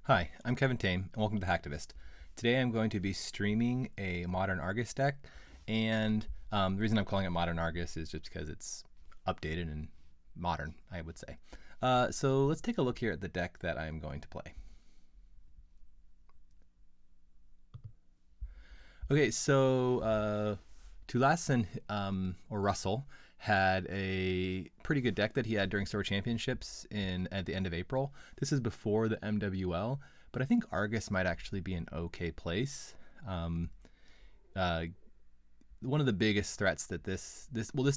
Hi, I'm Kevin Tame, and welcome to Hacktivist. Today I'm going to be streaming a Modern Argus deck, and the reason I'm calling it Modern Argus is just because it's updated and modern, I would say. So let's take a look here at the deck that I'm going to play. Okay, so Tolaasin, or Russell, had a pretty good deck that he had during Store Championships at the end of April. This is before the MWL, but I think Argus might actually be an okay place. One of the biggest threats that this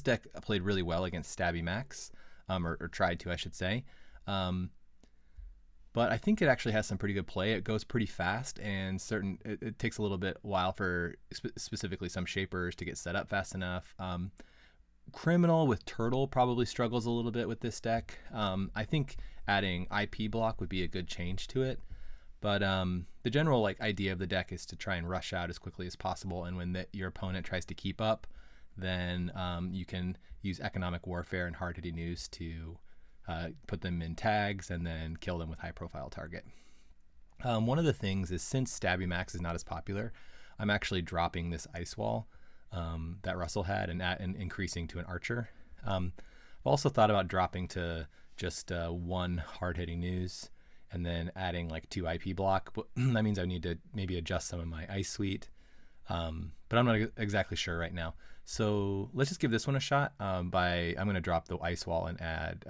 deck played really well against Stabby Max, or tried to, I should say. But I think it actually has some pretty good play. It goes pretty fast, and it takes a little bit while for specifically some shapers to get set up fast enough. Criminal with Turtle probably struggles a little bit with this deck. I think adding IP block would be a good change to it. But the general idea of the deck is to try and rush out as quickly as possible, and when your opponent tries to keep up, then you can use economic warfare and hard-hitting news to put them in tags and then kill them with high-profile target. One of the things is, since Stabby Max is not as popular, I'm actually dropping this Ice Wall that Russell had and increasing to an Archer. I've also thought about dropping to just one hard-hitting news and then adding 2 IP block, but that means I need to maybe adjust some of my Ice Suite. But I'm not exactly sure right now. So let's just give this one a shot. I'm going to drop the Ice Wall and add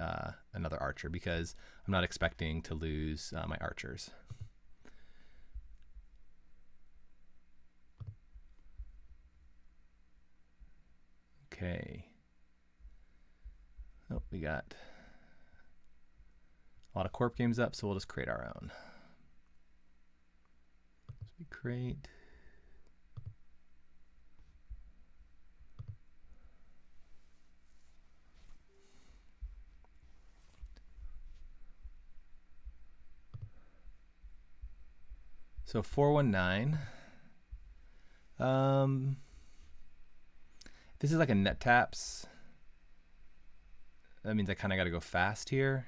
another Archer, because I'm not expecting to lose my Archers. Okay. Oh, we got a lot of corp games up, so we'll just create our own. So we create. So 419. This is like a net taps. That means I kind of got to go fast here.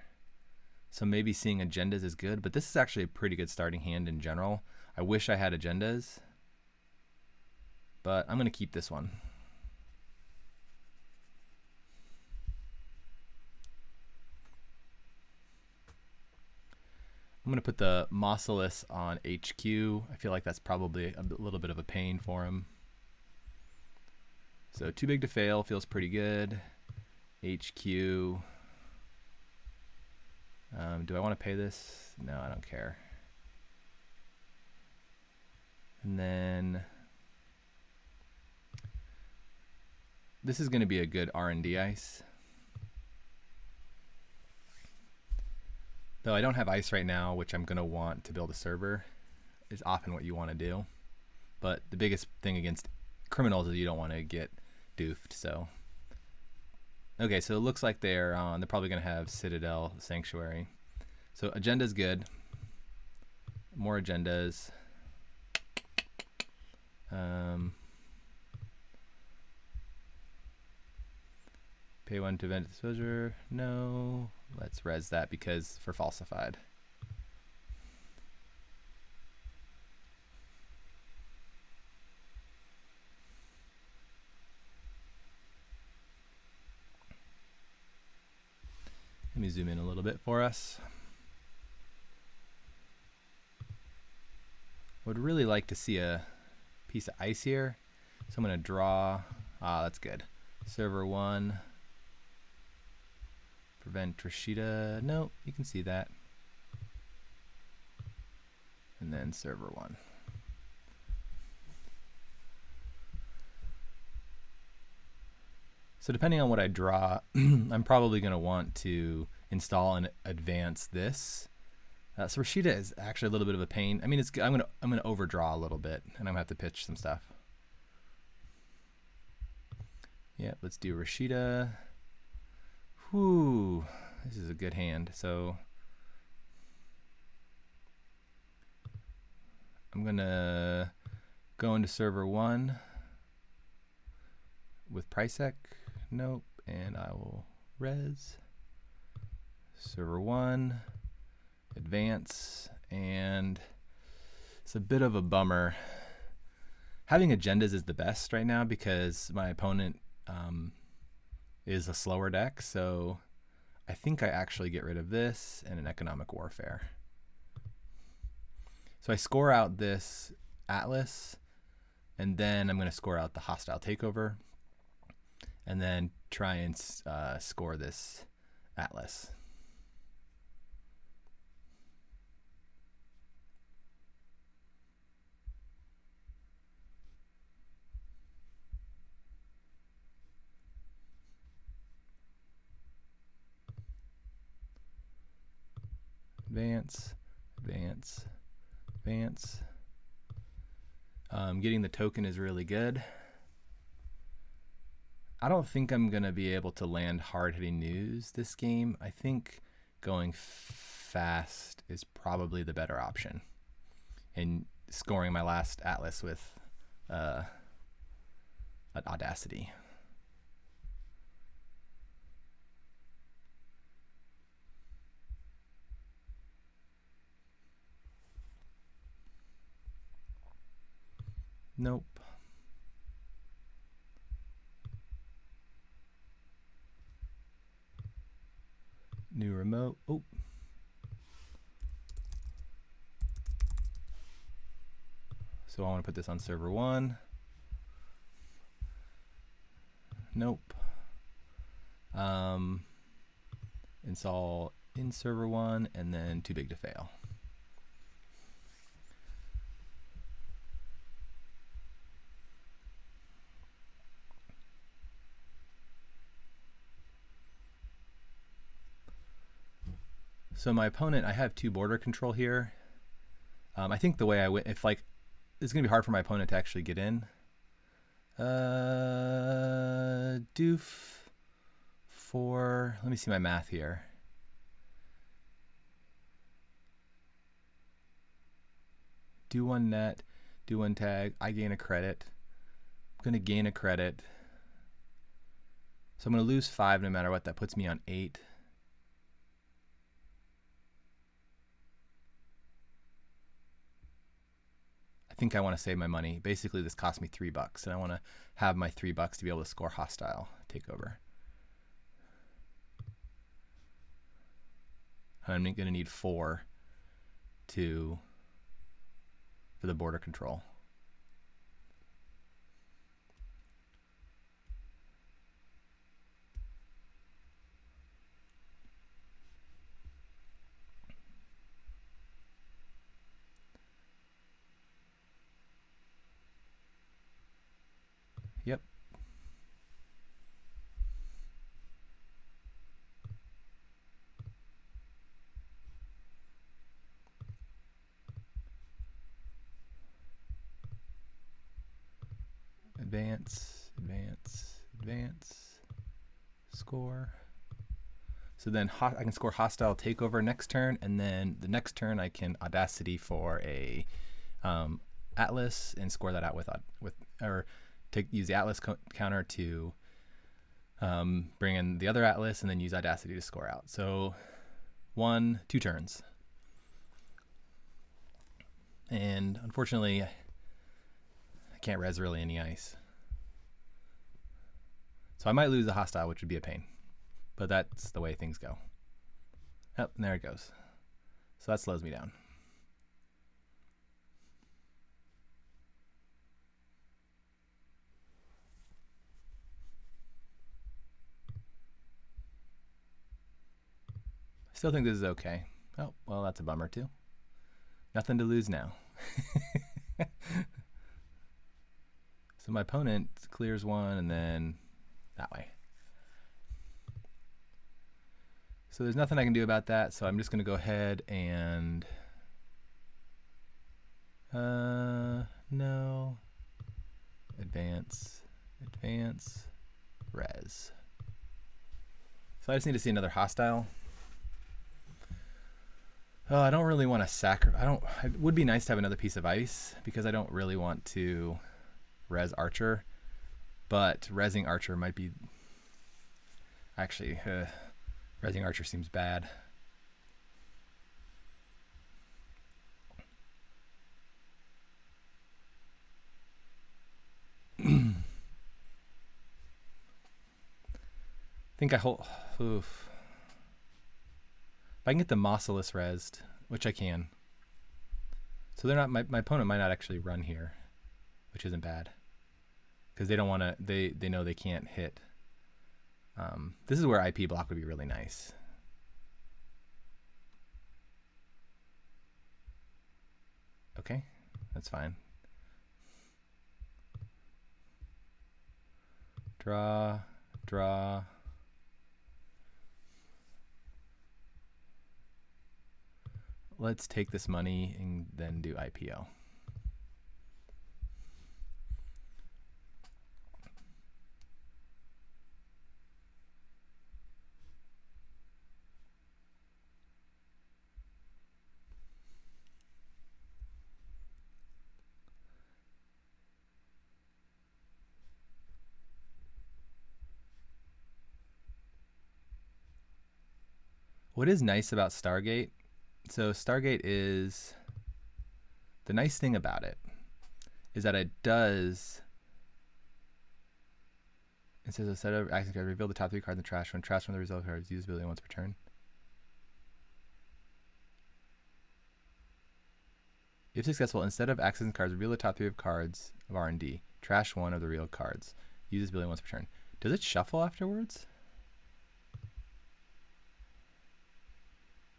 So maybe seeing agendas is good, but this is actually a pretty good starting hand in general. I wish I had agendas, but I'm going to keep this one. I'm going to put the Mausolus on HQ. I feel like that's probably a little bit of a pain for him. So too big to fail feels pretty good. HQ. Do I want to pay this? No, I don't care. And then this is going to be a good R&D ice. Though I don't have ice right now, which I'm going to want to build a server, is often what you want to do. But the biggest thing against criminals is you don't want to get doofed. So okay, so it looks like they're probably going to have Citadel Sanctuary. So agenda's good. More agendas. Pay 1 to event exposure. No. Let's res that because for falsified. Let me zoom in a little bit for us. I would really like to see a piece of ice here. So I'm going to draw. That's good. Server 1. Prevent Rashida. No, you can see that. And then server 1. So depending on what I draw, I'm probably going to want to install and advance this. So Rashida is actually a little bit of a pain. I mean, I'm gonna overdraw a little bit, and I'm gonna have to pitch some stuff. Yeah, let's do Rashida. Whew, this is a good hand. So I'm gonna go into server 1 with Pricek. Nope, and I will res server 1, advance, and it's a bit of a bummer. Having agendas is the best right now because my opponent is a slower deck, so I think I actually get rid of this and an economic warfare. So I score out this Atlas, and then I'm going to score out the hostile takeover, and then try and score this Atlas. Advance, advance, advance. Getting the token is really good. I don't think I'm going to be able to land hard-hitting news this game. I think going fast is probably the better option. And scoring my last Atlas with an Audacity. Nope. New remote. Oh. So I want to put this on server 1. Nope. Install in server 1 and then too big to fail. So my opponent, I have 2 border control here. I think the way I win, if like, it's gonna be hard for my opponent to actually get in. Doof 4, let me see my math here. Do 1 net, do 1 tag, I gain a credit. I'm gonna gain a credit. So I'm gonna lose 5 no matter what, that puts me on 8. I think I want to save my money. Basically, this cost me $3, and I want to have my $3 to be able to score hostile takeover. I'm going to need 4 for the border control. Yep. Advance, advance, advance, score. So then I can score hostile takeover next turn, and then the next turn I can Audacity for a Atlas and score that out use the Atlas counter to bring in the other Atlas and then use Audacity to score out. So 2 turns. And unfortunately, I can't res really any ice. So I might lose a hostile, which would be a pain. But that's the way things go. Yep, and there it goes. So that slows me down. Still think this is okay. Oh, well, that's a bummer too. Nothing to lose now. So my opponent clears 1 and then that way. So there's nothing I can do about that, so I'm just going to go ahead and no, advance, advance, res. So I just need to see another hostile. Oh, I don't really want to sacrifice. It would be nice to have another piece of ice because I don't really want to res Archer, but resing Archer might be. Actually, resing Archer seems bad. think I hold. Oof. If I can get the Mausolus rezzed, which I can. So they're not. My opponent might not actually run here, which isn't bad. Because they don't want to. They know they can't hit. This is where IP block would be really nice. Okay, that's fine. Draw, draw. Let's take this money and then do IPO. What is nice about Stargate? So Stargate is, the nice thing about it is that it does, it says a set of action cards, reveal the top 3 cards in the trash. When trash from the result cards, use ability once per turn. If successful, instead of accessing cards, reveal the top 3 of cards of R&D. Trash 1 of the real cards. Use this ability once per turn. Does it shuffle afterwards?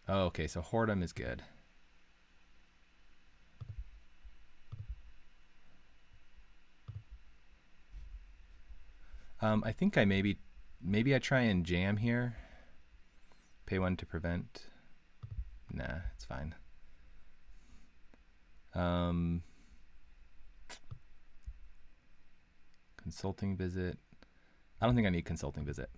Oh, okay, so Whoredom is good. I think I maybe I try and jam here. Pay 1 to prevent. Nah, it's fine. Consulting visit. I don't think I need consulting visit.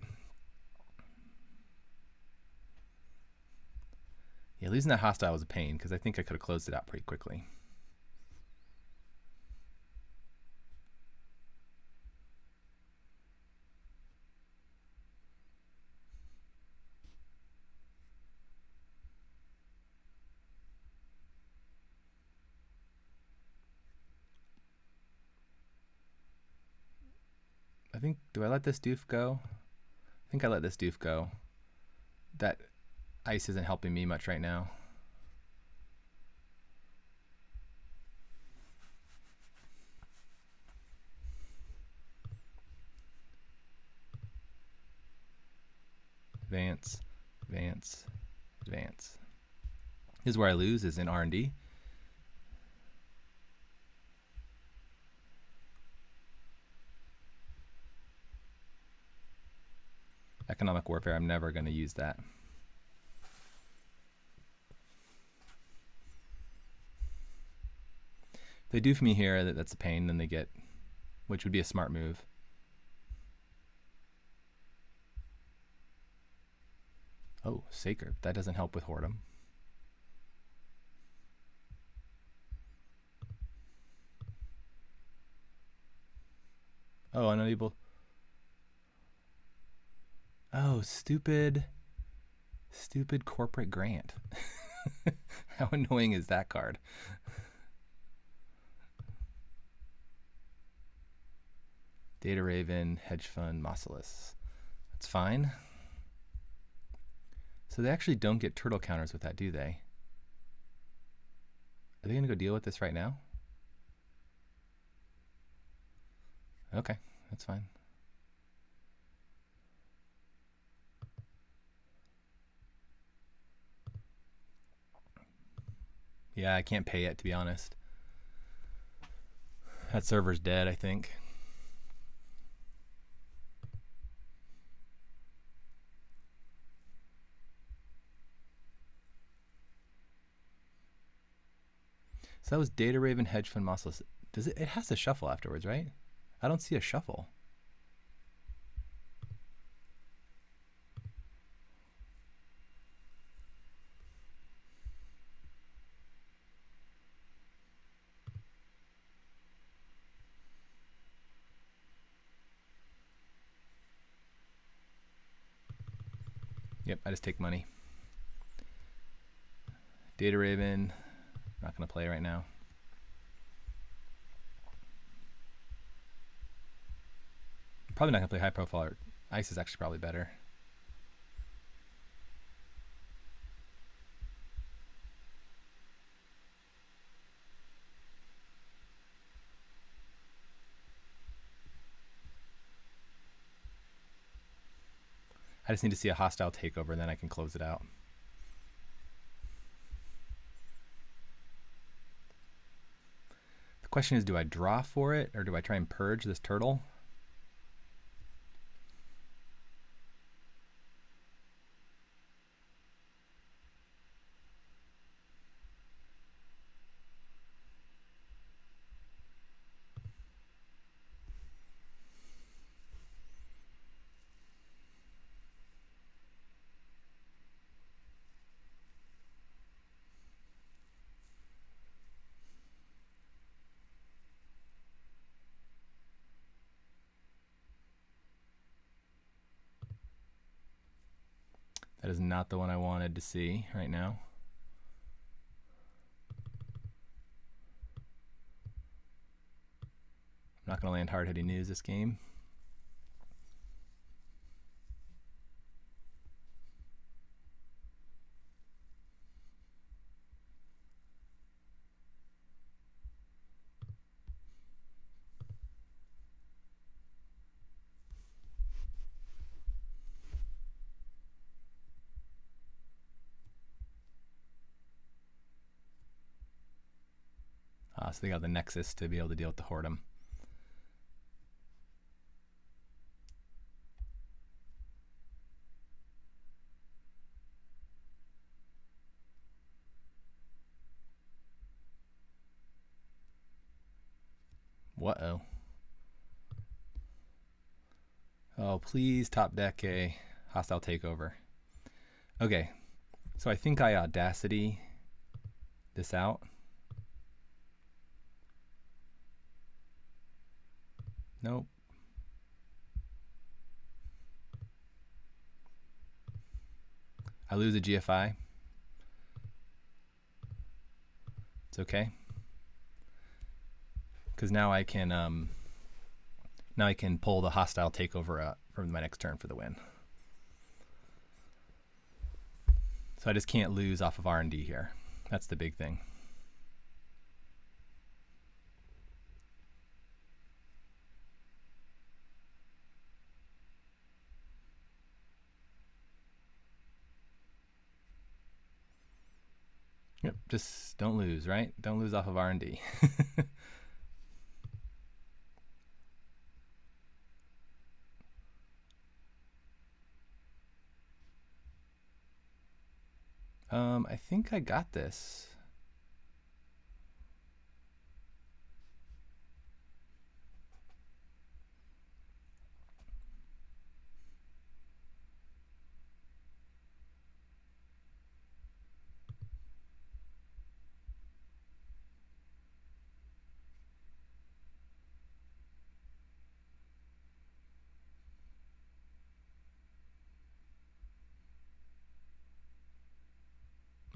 Yeah, losing that hostile was a pain because I think I could have closed it out pretty quickly. I think, do I let this doof go? I think I let this doof go. That ice isn't helping me much right now. Advance, advance, advance. This is where I lose, is in R&D. Economic warfare, I'm never going to use that. If they doof me here, that's a pain, then they get, which would be a smart move. Oh, Sacred. That doesn't help with Whoredom. Oh, unable. Oh, stupid corporate grant. How annoying is that card? Data Raven, Hedge Fund, Mausolus. That's fine. So they actually don't get turtle counters with that, do they? Are they going to go deal with this right now? Okay, that's fine. Yeah, I can't pay it, to be honest. That server's dead, I think. So that was Data Raven, Hedge Fund, Mausolus. Does it? It has to shuffle afterwards, right? I don't see a shuffle. Yep, I just take money. Data Raven, not going to play right now. Probably not going to play high profile. Ice is actually probably better. I just need to see a hostile takeover, and then I can close it out. The question is, do I draw for it, or do I try and purge this turtle? That is not the one I wanted to see right now. I'm not going to land hard-hitting news this game. So they got the Nexus to be able to deal with the Whoredom. What-oh. Oh, please top deck a hostile takeover. Okay, so I think I Audacity this out. Nope. I lose a GFI. It's okay, because now I can pull the hostile takeover out from my next turn for the win. So I just can't lose off of R&D here. That's the big thing. Yep, just don't lose, right? Don't lose off of R&D. I think I got this.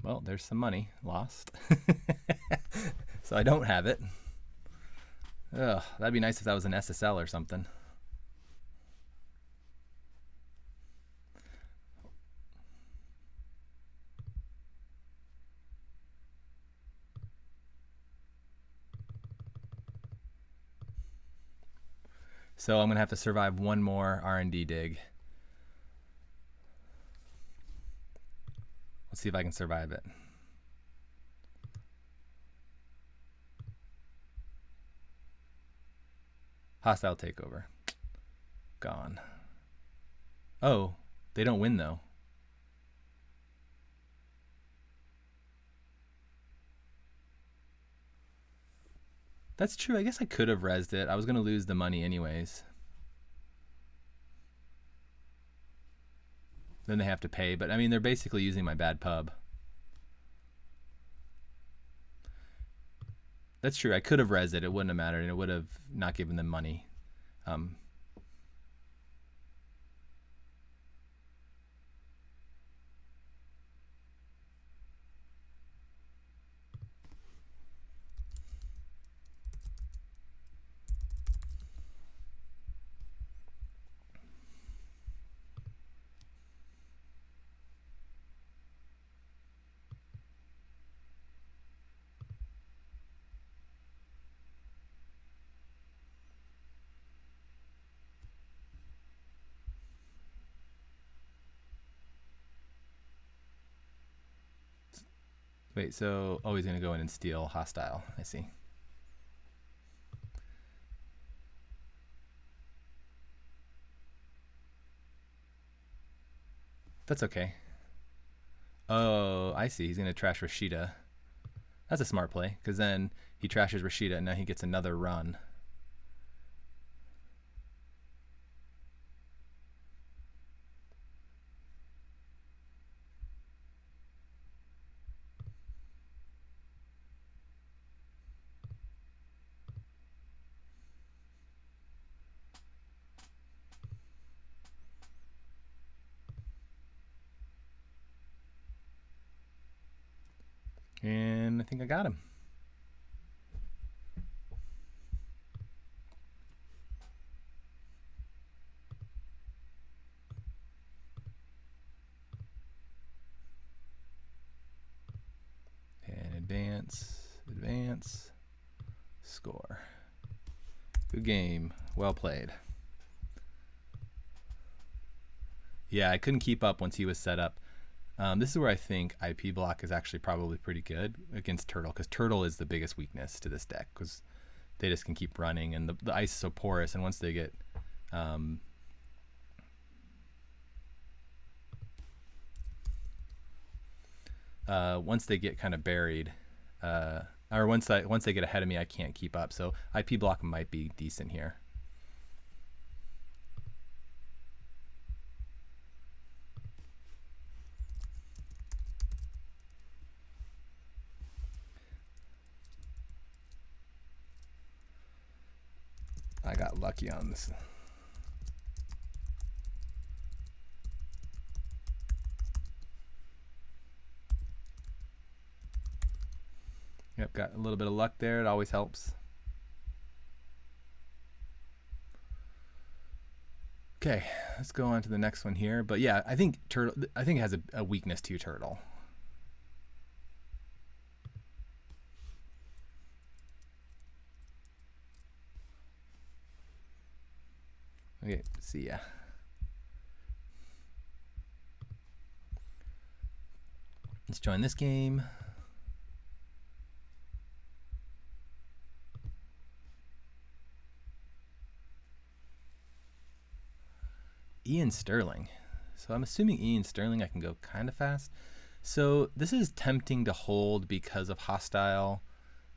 Well, there's some money lost. So I don't have it. Ugh, that'd be nice if that was an SSL or something. So I'm gonna have to survive one more R&D dig. Let's see if I can survive it. Hostile takeover. Gone. Oh, they don't win though. That's true. I guess I could have rezzed it. I was going to lose the money anyways. Then they have to pay. But, I mean, they're basically using my bad pub. That's true. I could have rezzed it. It wouldn't have mattered. And it would have not given them money. Wait, so oh, he's gonna go in and steal hostile. I see. That's okay. Oh, I see. He's gonna trash Rashida. That's a smart play, because then he trashes Rashida, and now he gets another run. And I think I got him. And advance, score. Good game. Well played. Yeah, I couldn't keep up once he was set up. This is where I think IP block is actually probably pretty good against Turtle, because Turtle is the biggest weakness to this deck, because they just can keep running, and the ice is so porous, and once they get kind of buried, or once they get ahead of me, I can't keep up. So IP block might be decent here. I got lucky on this. Yep, got a little bit of luck there. It always helps. Okay, let's go on to the next one here. But yeah, I think it has a weakness to Turtle. Okay, see ya. Let's join this game. Ian Sterling. So I'm assuming Ian Sterling I can go kind of fast. So this is tempting to hold because of hostile,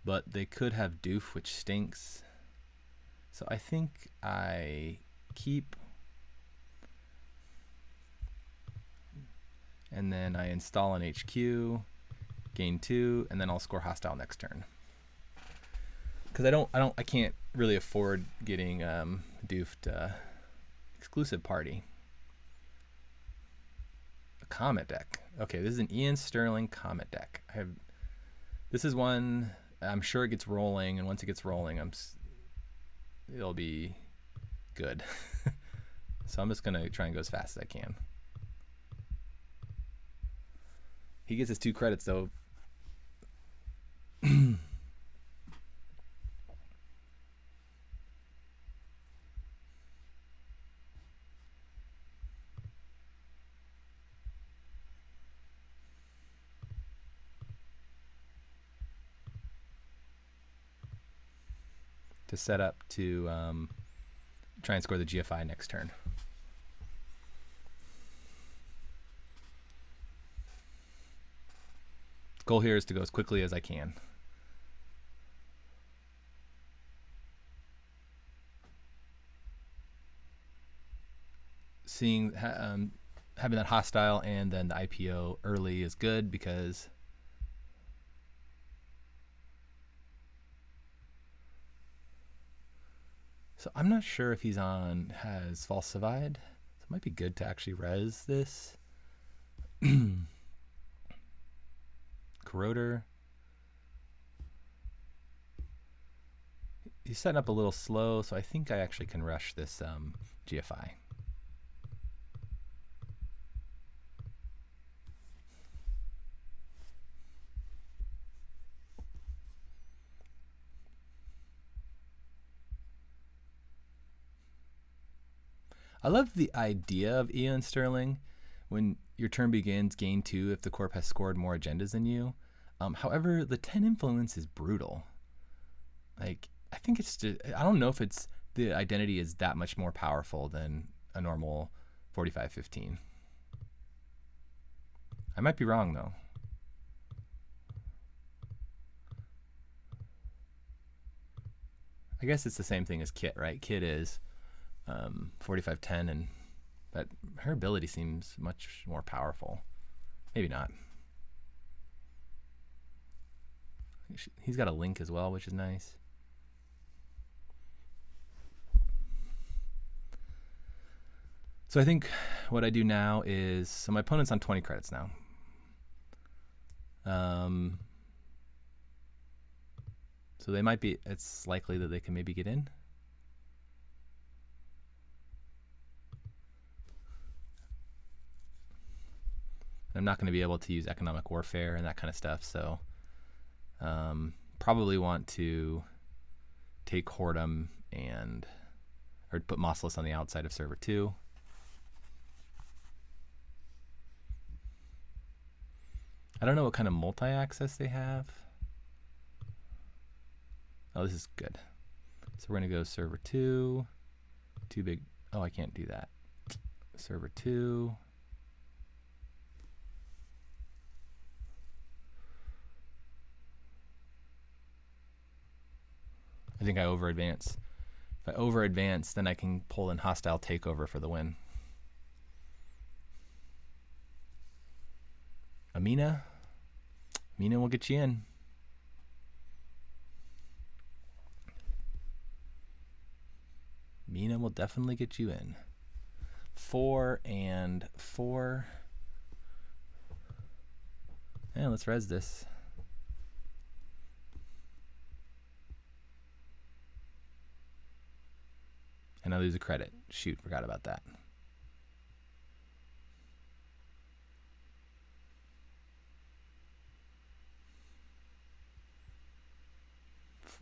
but they could have doof, which stinks. So I think I keep, and then I install an HQ, gain 2, and then I'll score hostile next turn. Because I can't really afford getting doofed. Exclusive party. A Comet deck. Okay, this is an Ian Sterling Comet deck. This is one I'm sure it gets rolling, and once it gets rolling, it'll be good. So I'm just gonna try and go as fast as I can. He gets his 2 credits though. To set up to try and score the GFI next turn. Goal here is to go as quickly as I can. Seeing having that hostile and then the IPO early is good, because so I'm not sure if has falsified. So it might be good to actually res this. Corroder. He's setting up a little slow, so I think I actually can rush this GFI. I love the idea of Ian Sterling. When your turn begins, gain 2 if the corp has scored more agendas than you. However, the 10 influence is brutal. Like, I think it's just, I don't know if it's the identity is that much more powerful than a normal 45-15. I might be wrong though. I guess it's the same thing as Kit, right? Kit is 45-10, but her ability seems much more powerful. Maybe not. He's got a link as well, which is nice. So I think what I do now is, so my opponent's on 20 credits now. So they might be, it's likely that they can maybe get in. I'm not going to be able to use economic warfare and that kind of stuff, so probably want to take Whoredom or put Mossless on the outside of server 2. I don't know what kind of multi-access they have. Oh, this is good. So we're going to go server 2. Too big. Oh, I can't do that. Server 2. I think I over-advance. If I over-advance, then I can pull in hostile takeover for the win. Amina will get you in. Mina will definitely get you in. 4 and 4. Yeah, let's res this. And I lose a credit. Shoot, forgot about that.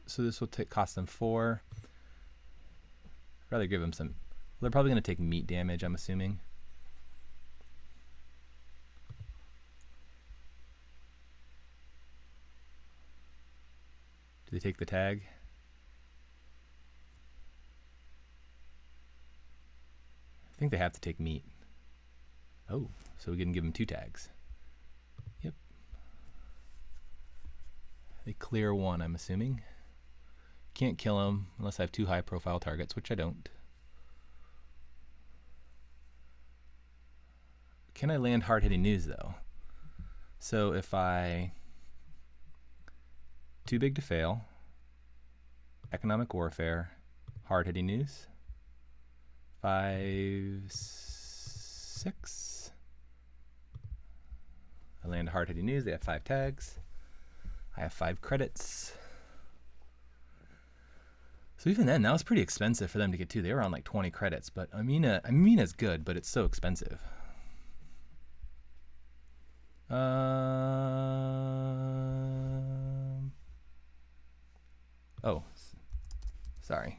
So this will cost them 4. I'd rather give them some. They're probably going to take meat damage, I'm assuming. Do they take the tag? I think they have to take meat. Oh, so we can give them 2 tags. Yep. They clear 1, I'm assuming. Can't kill them unless I have 2 high-profile targets, which I don't. Can I land hard-hitting news, though? So if I... Too big to fail. Economic warfare. Hard-hitting news. 5, 6. I land hard-hitting news. They have 5 tags. I have 5 credits. So even then, that was pretty expensive for them to get to. They were on like 20 credits, but Amina's good, but it's so expensive. Oh, sorry.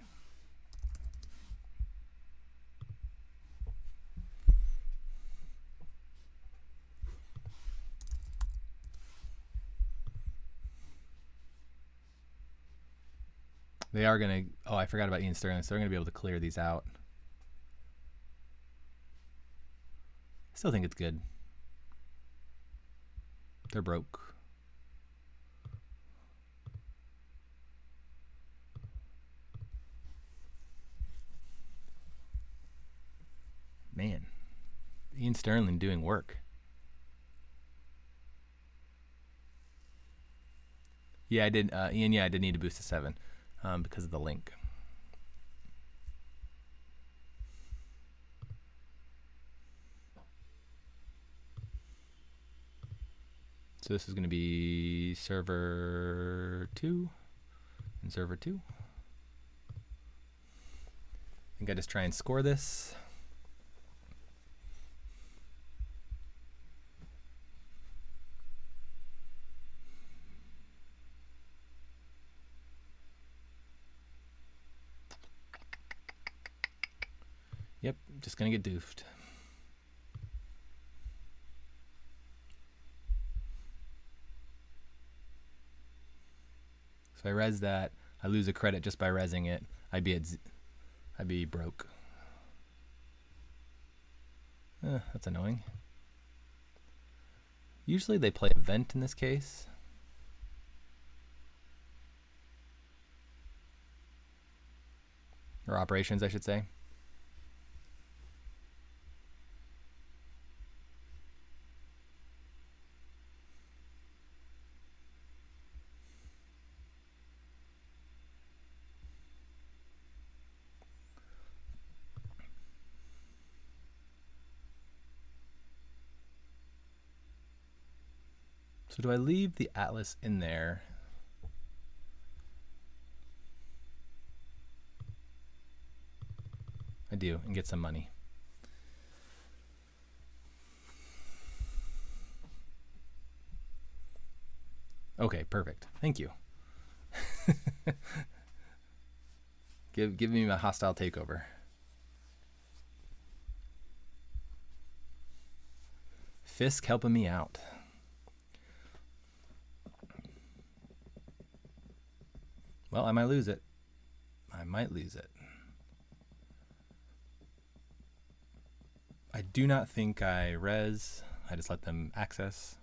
They are going to... Oh, I forgot about Ian Sterling. So they're going to be able to clear these out. I still think it's good. They're broke. Man. Ian Sterling doing work. Yeah, I did. Ian, yeah, I did need to boost to 7. Because of the link. So this is going to be server 2 and server 2. I think I just try and score this. Yep, just gonna get doofed. So if I res that, I lose a credit just by resing it. I'd be broke. That's annoying. Usually they play event in this case. Or operations, I should say. So do I leave the Atlas in there? I do, and get some money. Okay, perfect. Thank you. Give me my hostile takeover. Fisk helping me out. Well, I might lose it. I might lose it. I do not think I res. I just let them access.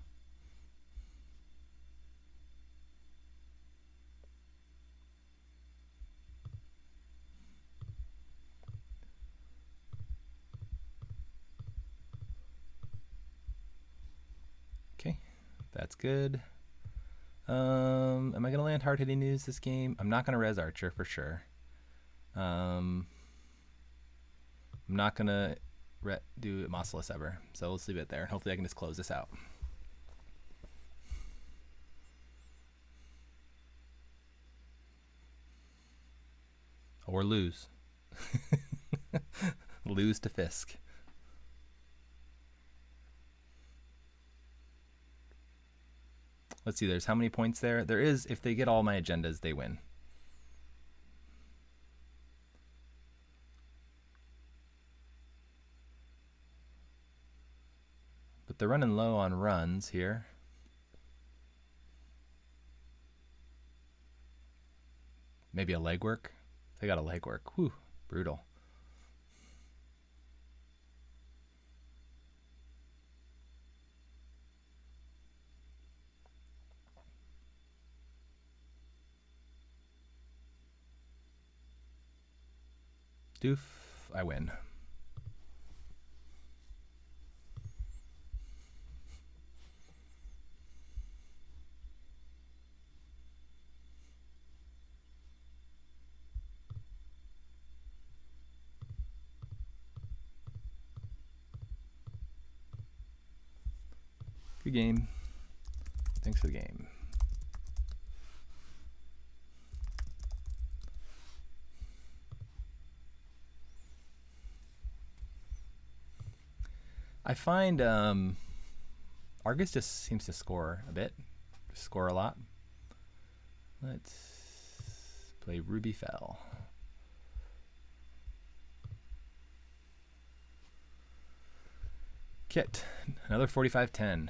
Okay, that's good. Am I going to land hard-hitting news this game? I'm not going to res Archer for sure. I'm not going to do Mausolus ever. So let's leave it there. Hopefully I can just close this out. Or lose. Lose to Fisk. Let's see, there's how many points there? There is, if they get all my agendas, they win. But they're running low on runs here. Maybe a legwork? They got a legwork. Whew, brutal. Doof, I win. Good game. Thanks for the game. I find Argus just seems to score a bit, score a lot. Let's play Ruby Fell. Kit, another 45-10.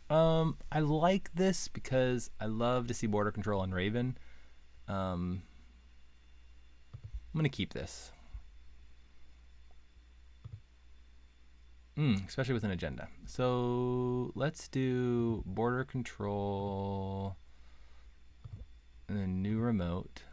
I like this because I love to see border control on Raven. I'm gonna keep this. Especially with an agenda. So let's do border control and then new remote.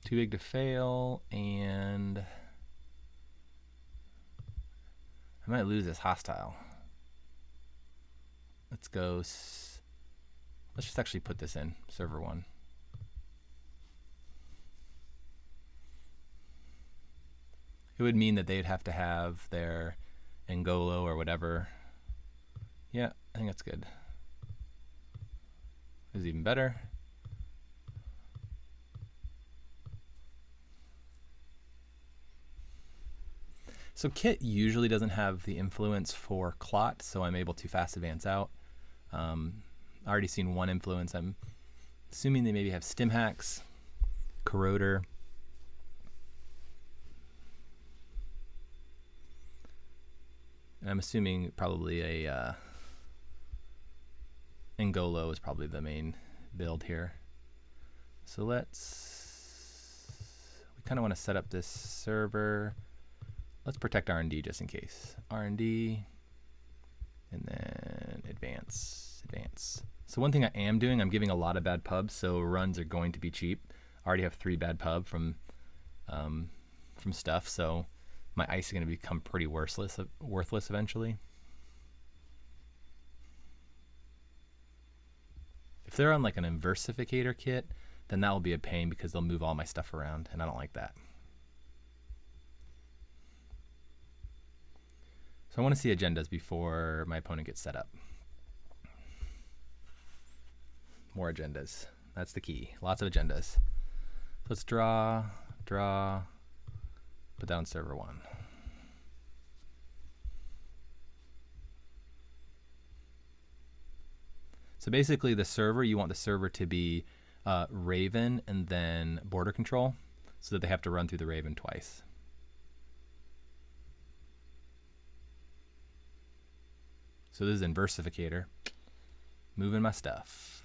Too big to fail, and I might lose this hostile. Let's go. Let's just actually put this in server 1. It would mean that they'd have to have their Angolo or whatever. Yeah, I think that's good. This is even better. So Kit usually doesn't have the influence for Clot, so I'm able to fast advance out. already seen one influence. I'm assuming they maybe have stim hacks, corroder. And I'm assuming probably a Ngolo is probably the main build here. So we kind of want to set up this server. Let's protect R&D just in case. R&D, and then advance. So one thing I am doing, I'm giving a lot of bad pubs, so runs are going to be cheap. I already have 3 bad pub from stuff, so my ice is going to become pretty worthless eventually. If they're on like an inversificator kit, then that will be a pain because they'll move all my stuff around, and I don't like that. So I want to see agendas before my opponent gets set up. More agendas. That's the key. Lots of agendas. So let's draw, put down server 1. So basically the server, you want the server to be Raven and then border control so that they have to run through the Raven twice. So this is inversificator, moving my stuff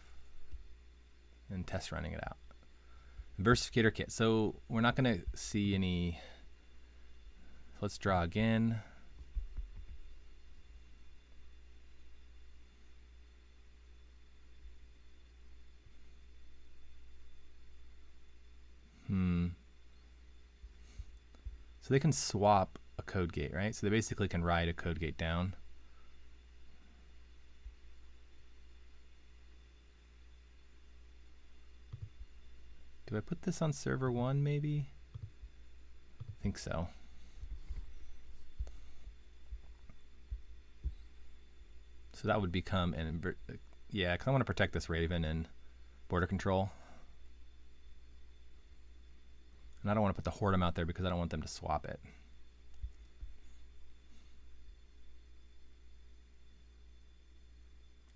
and test running it out. Inversificator kit. So we're not going to see any. Let's draw again. So they can swap a code gate, right? So they basically can ride a code gate down. Do I put this on server 1 maybe? I think so. So that would become an, yeah, because I want to protect this Raven and border control. And I don't want to put the Hordem out there because I don't want them to swap it.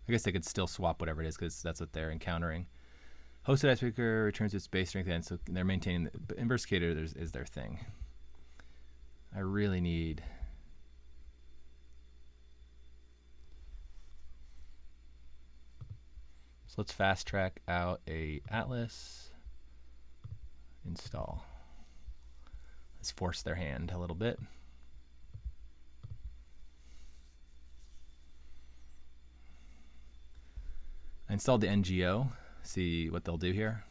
I guess they could still swap whatever it is because that's what they're encountering. Hosted icebreaker returns its base strength, and so they're maintaining the inversificator is their thing. I really need. So let's fast track out a Atlas. Install. Let's force their hand a little bit. I installed the NGO. See what they'll do here.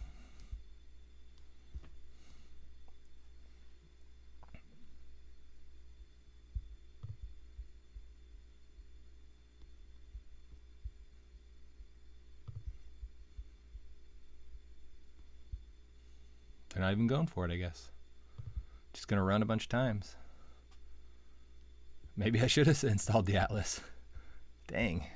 They're not even going for it, I guess. Just going to run a bunch of times. Maybe I should have installed the Atlas. Dang.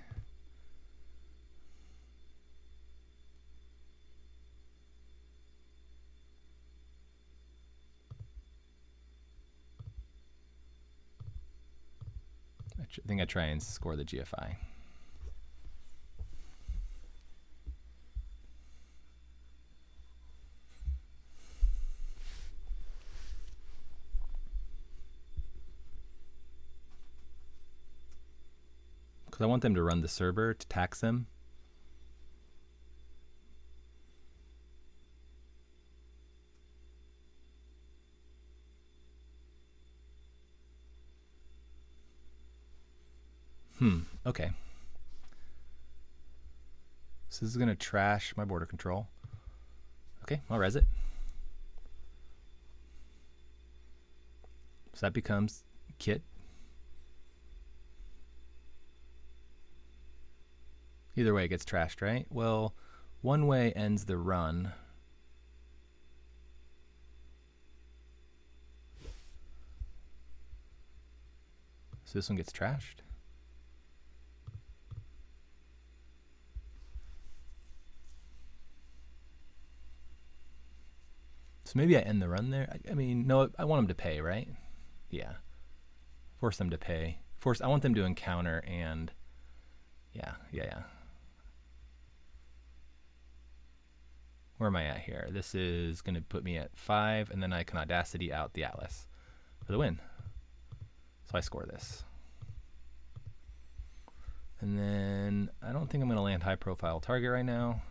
I think I try and score the GFI. Because I want them to run the server to tax them. Okay. So this is going to trash my border control. Okay, I'll res it. So that becomes kit. Either way it gets trashed, right? Well, one way ends the run. So this one gets trashed. So maybe I end the run there. I mean, no, I want them to pay, right? Yeah. Force them to pay. I want them to encounter and, yeah. Where am I at here? This is going to put me at 5, and then I can Audacity out the Atlas for the win. So I score this. And then I don't think I'm going to land high profile target right now.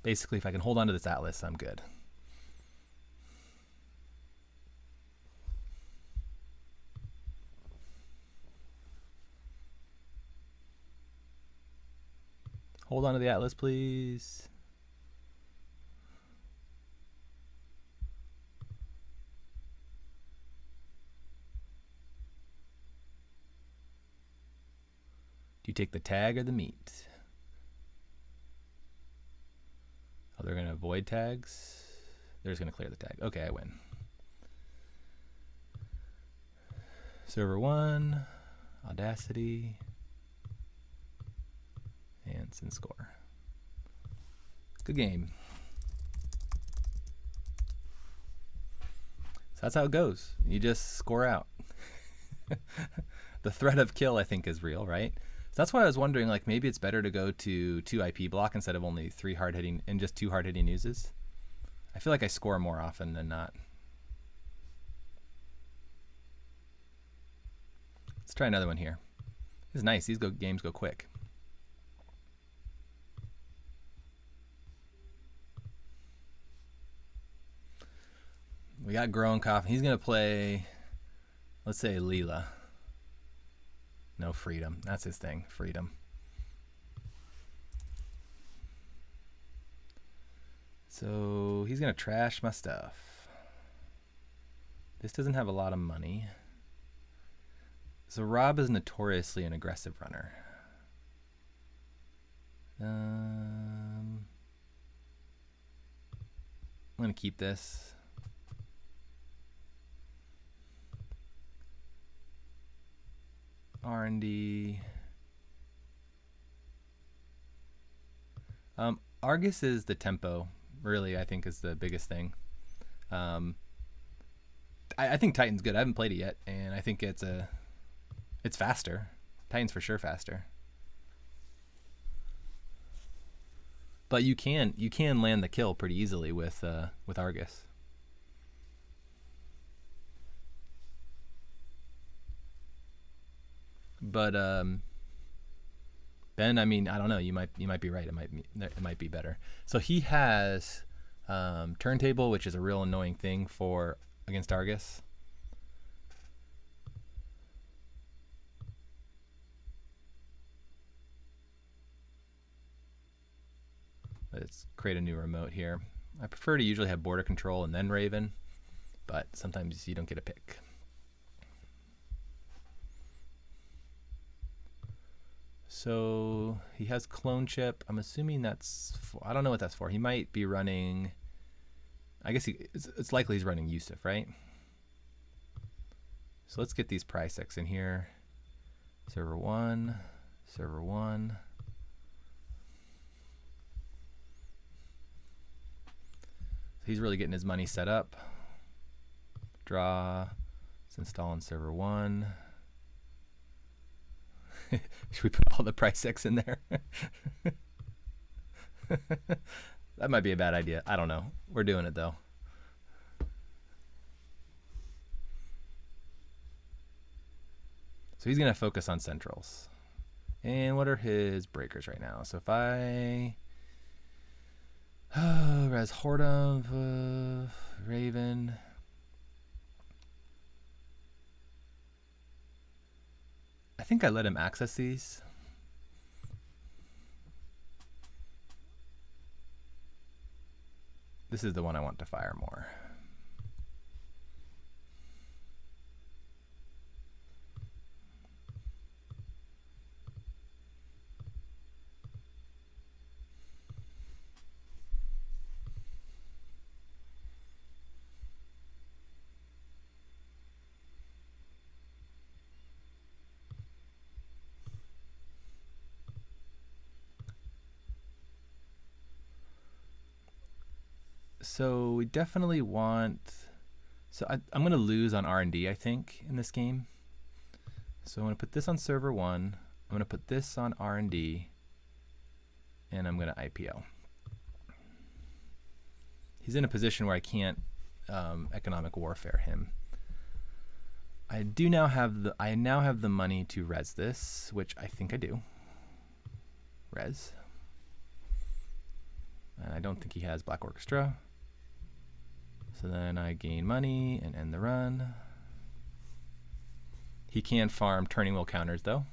Basically, if I can hold on to this Atlas, I'm good. Hold on to the Atlas, please. Do you take the tag or the meat? Oh, they're going to avoid tags. They're just going to clear the tag. Okay, I win. Server 1, Audacity, and send score. Good game. So that's how it goes. You just score out. The threat of kill, I think, is real, right? So that's why I was wondering, like, maybe it's better to go to 2 IP block instead of only 3 hard hitting and just 2 hard hitting uses. I feel like I score more often than not. Let's try another one here. This is nice. These games go quick. We got Gronkov. He's going to play, let's say, Leela. No, Freedom. That's his thing. Freedom. So he's going to trash my stuff. This doesn't have a lot of money. So Rob is notoriously an aggressive runner. I'm going to keep this. R&D. Argus is the tempo, really, I think is the biggest thing. I think Titan's good. I haven't played it yet, and I think it's faster. Titan's for sure faster. But you can land the kill pretty easily with Argus. But Ben, I mean, I don't know. You might be right. It might be better. So he has turntable, which is a real annoying thing for against Argus. Let's create a new remote here. I prefer to usually have border control and then Raven, but sometimes you don't get a pick. So he has clone chip. I'm assuming that's for, I don't know what that's for. He might be running, I guess it's likely he's running Yusuf, right? So let's get these Pricex in here. Server 1, server 1. So he's really getting his money set up. Draw. Let's install on server 1. Should we put all the Pricex in there? That might be a bad idea. I don't know. We're doing it though. So he's going to focus on centrals. And what are his breakers right now? So if I... Res Hordom, Raven... I think I let him access these. This is the one I want to fire more. So we definitely want, so I'm going to lose on R&D, I think, in this game. So I'm going to put this on server 1. I'm going to put this on R&D. and I'm going to IPO. He's in a position where I can't economic warfare him. I now have the money to res this, which I think I do. Res. And I don't think he has Black Orchestra. So then I gain money and end the run. He can farm turning wheel counters though.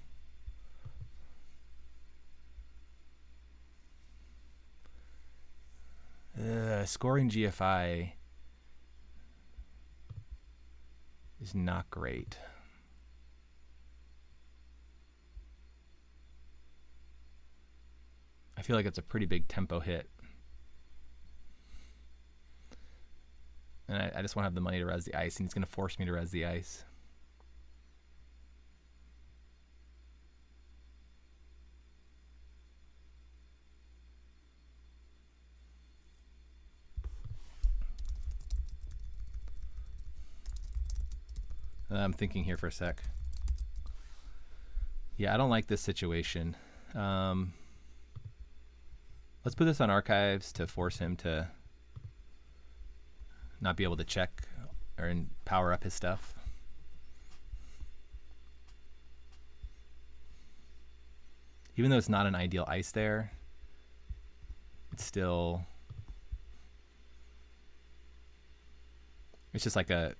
Scoring GFI is not great. I feel like it's a pretty big tempo hit. And I just want to have the money to res the ice, and he's going to force me to res the ice. I'm thinking here for a sec. Yeah, I don't like this situation. Let's put this on archives to force him to not be able to check or power up his stuff. Even though it's not an ideal ice there, it's still, it's just like the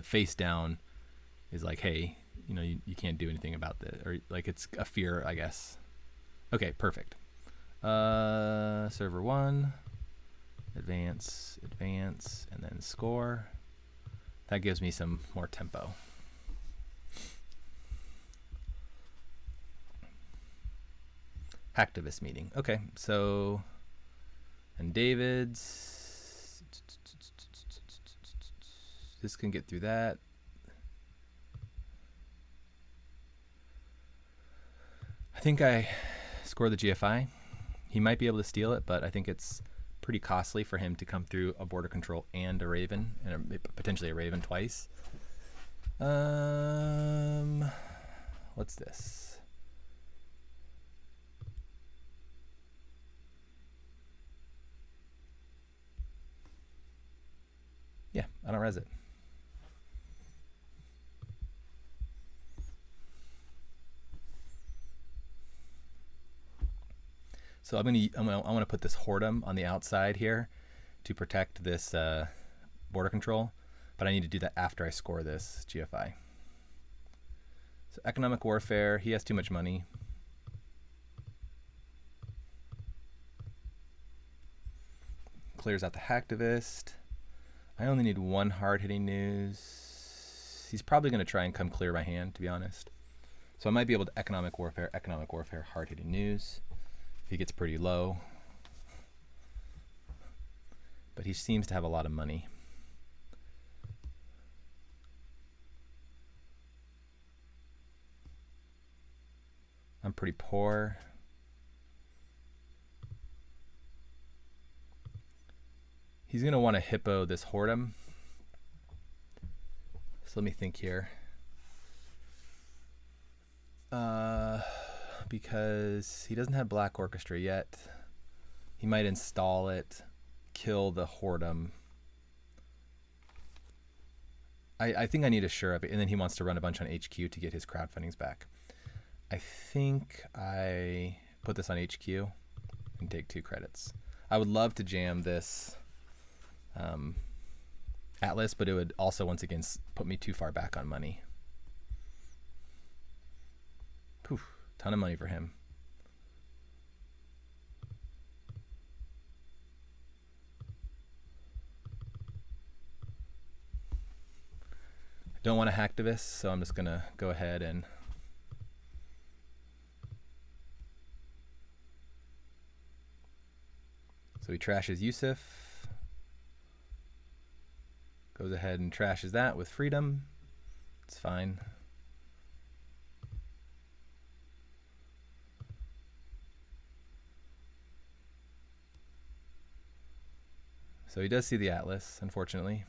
face down is like, hey, you know, you can't do anything about this, or like it's a fear, I guess. Okay, perfect. Server 1, advance, and then score. That gives me some more tempo. Hacktivist meeting. Okay, so, and David's. This can get through that. I think I score the GFI. He might be able to steal it, but I think it's pretty costly for him to come through a border control and a Raven, and potentially a Raven twice. What's this? Yeah, I don't res it. So I want to put this Whoredom on the outside here to protect this border control, but I need to do that after I score this GFI. So economic warfare, he has too much money. Clears out the hacktivist. I only need one hard-hitting news. He's probably going to try and come clear my hand, to be honest. So I might be able to economic warfare, hard-hitting news. If he gets pretty low. But he seems to have a lot of money. I'm pretty poor. He's going to want to hippo this Whoredom. So let me think here. Because he doesn't have Black Orchestra yet. He might install it, kill the Whoredom. I think I need a sure up, and then he wants to run a bunch on HQ to get his crowdfundings back. I think I put this on HQ and take 2 credits. I would love to jam this Atlas, but it would also once again put me too far back on money. Poof. Ton of money for him. I don't want a hacktivist, so I'm just going to go ahead and so he trashes Yusuf. Goes ahead and trashes that with freedom. It's fine. So he does see the Atlas, unfortunately.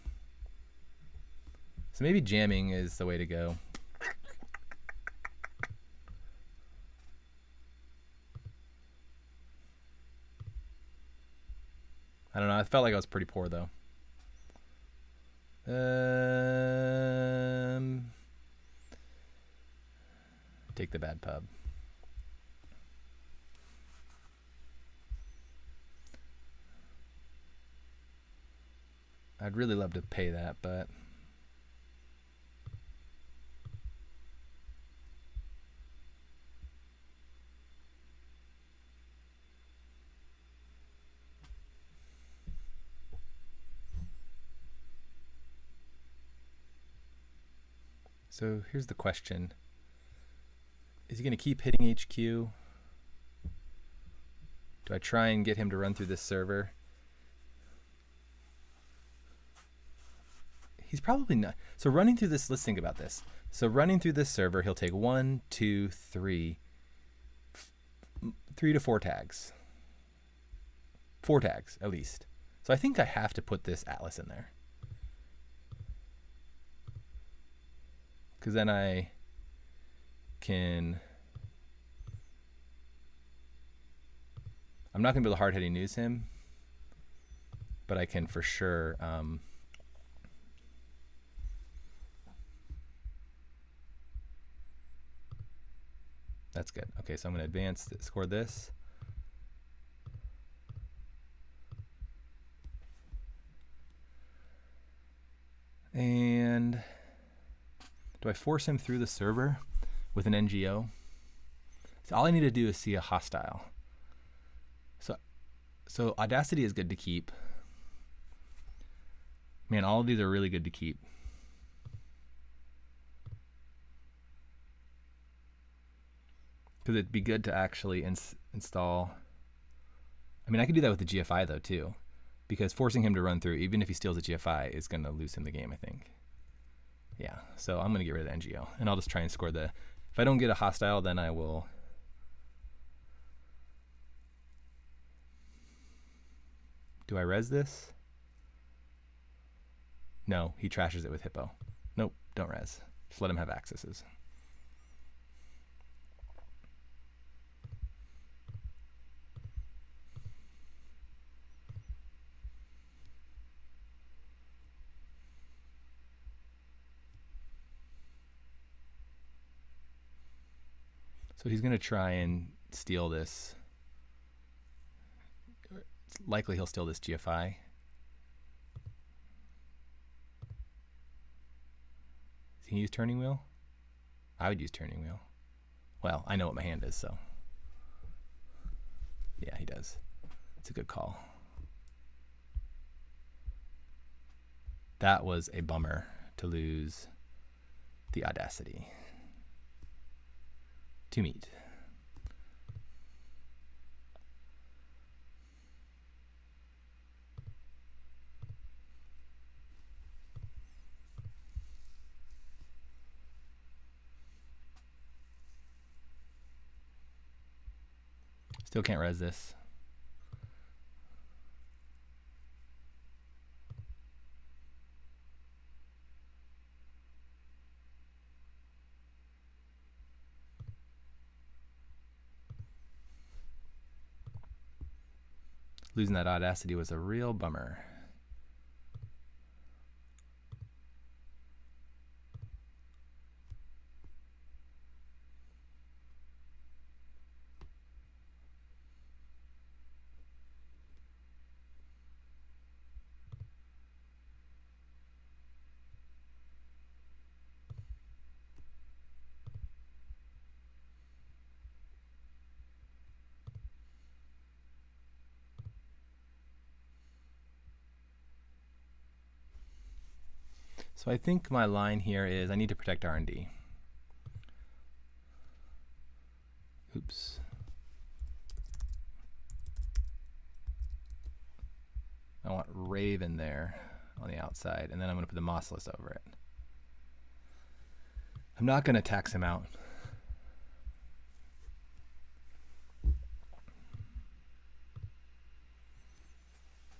So maybe jamming is the way to go. I don't know. I felt like I was pretty poor though. Take the bad pub. I'd really love to pay that, but so here's the question. Is he going to keep hitting HQ? Do I try and get him to run through this server? He's probably not. So running through this, let's think about this. So running through this server, he'll take 1, 2, 3 to 4 tags. 4 tags, at least. So I think I have to put this Atlas in there. Because then I can... I'm not going to be able to hard-hitting news him, but I can for sure... That's good. Okay, so I'm going to advance, score this. And do I force him through the server with an NGO? So all I need to do is see a hostile. So Audacity is good to keep. Man, all of these are really good to keep. Because it'd be good to actually install. I mean, I could do that with the GFI though too, because forcing him to run through, even if he steals a GFI, is going to lose him the game, I think. Yeah, so I'm going to get rid of the NGO, and I'll just try and score the... If I don't get a hostile, then I will... Do I res this? No, he trashes it with Hippo. Nope, don't res. Just let him have accesses. So he's going to try and steal this. It's likely he'll steal this GFI. Does he use turning wheel? I would use turning wheel. Well, I know what my hand is, so. Yeah, he does. It's a good call. That was a bummer to lose the Audacity to meet. Still can't res this. Losing that Audacity was a real bummer. So I think my line here is I need to protect R&D. Oops. I want Raven there on the outside, and then I'm going to put the Mossless over it. I'm not going to tax him out.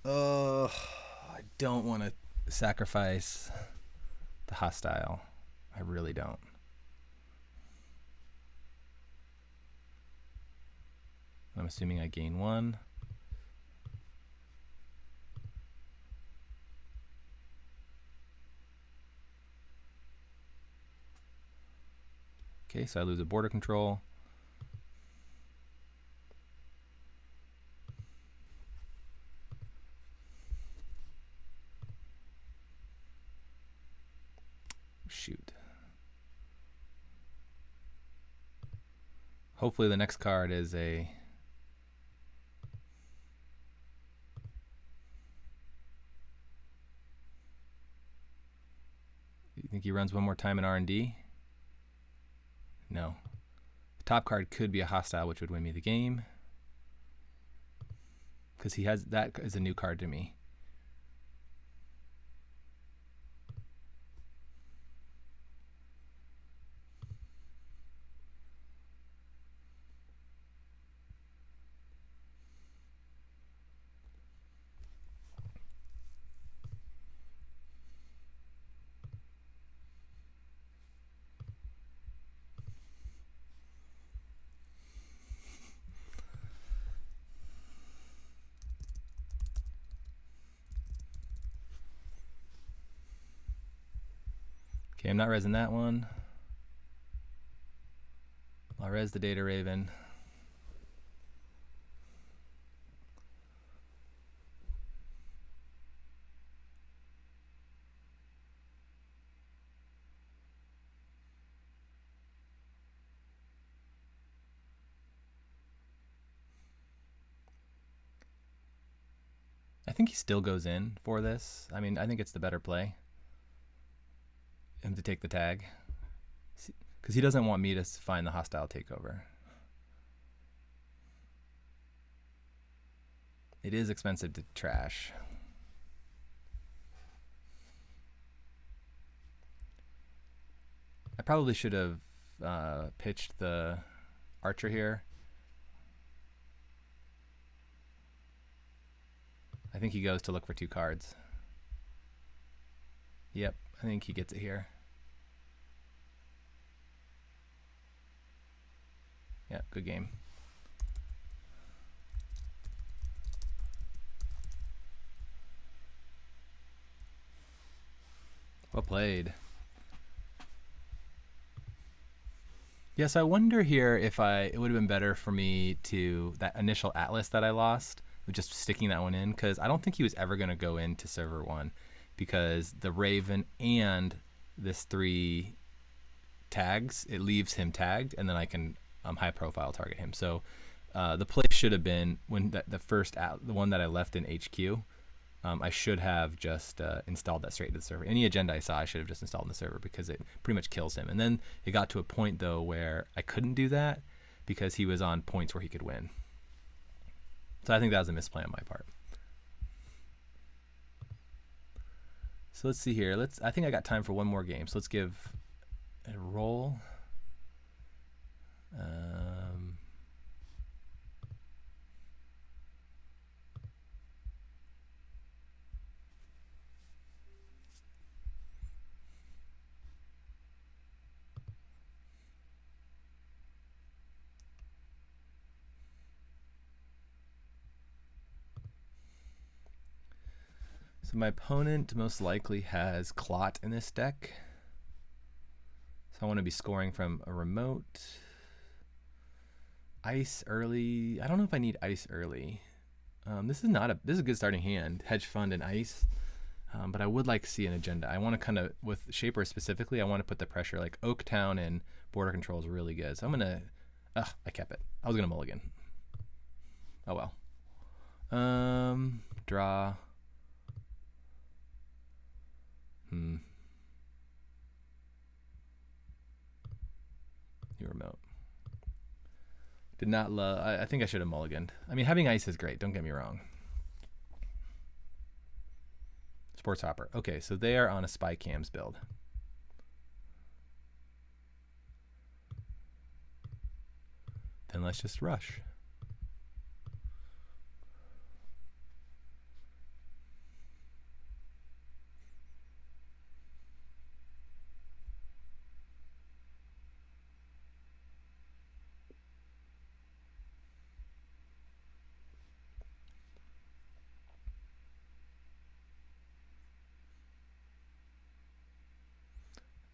Oh, I don't want to sacrifice the hostile. I really don't. I'm assuming I gain 1. Okay, so I lose a border control. Shoot. Hopefully the next card is a... You think he runs one more time in R&D? No. The top card could be a hostile, which would win me the game. Because he has... That is a new card to me. Okay, I'm not resing that one. I'll res the Data Raven. I think he still goes in for this. I mean, I think it's the better play. Him to take the tag. Because he doesn't want me to find the hostile takeover. It is expensive to trash. I probably should have pitched the archer here. I think he goes to look for 2 cards. Yep, I think he gets it here. Yeah, good game. Well played. Yes, I wonder here if it would have been better for me to, that initial Atlas that I lost, just sticking that one in, because I don't think he was ever going to go into server 1, because the Raven and this 3 tags, it leaves him tagged, and then I can high profile target him. So the play should have been when the one that I left in HQ, I should have just installed that straight to the server. Any agenda I saw, I should have just installed in the server, because it pretty much kills him. And then it got to a point though where I couldn't do that because he was on points where he could win. So I think that was a misplay on my part. So let's see here. I think I got time for one more game. So let's give a roll. So my opponent most likely has Clot in this deck. So I want to be scoring from a remote. Ice early. I don't know if I need ice early. This is a good starting hand. Hedge fund and ice. But I would like to see an agenda. I want to kind of, with Shaper specifically, I want to put the pressure. Like Oaktown and border control is really good. So I'm gonna. I kept it. I was gonna mulligan. Oh well. Draw. New remote. Did not love. I think I should have mulliganed. I mean, having ice is great. Don't get me wrong. Sports Hopper. Okay, so they are on a Spy Cams build. Then let's just rush.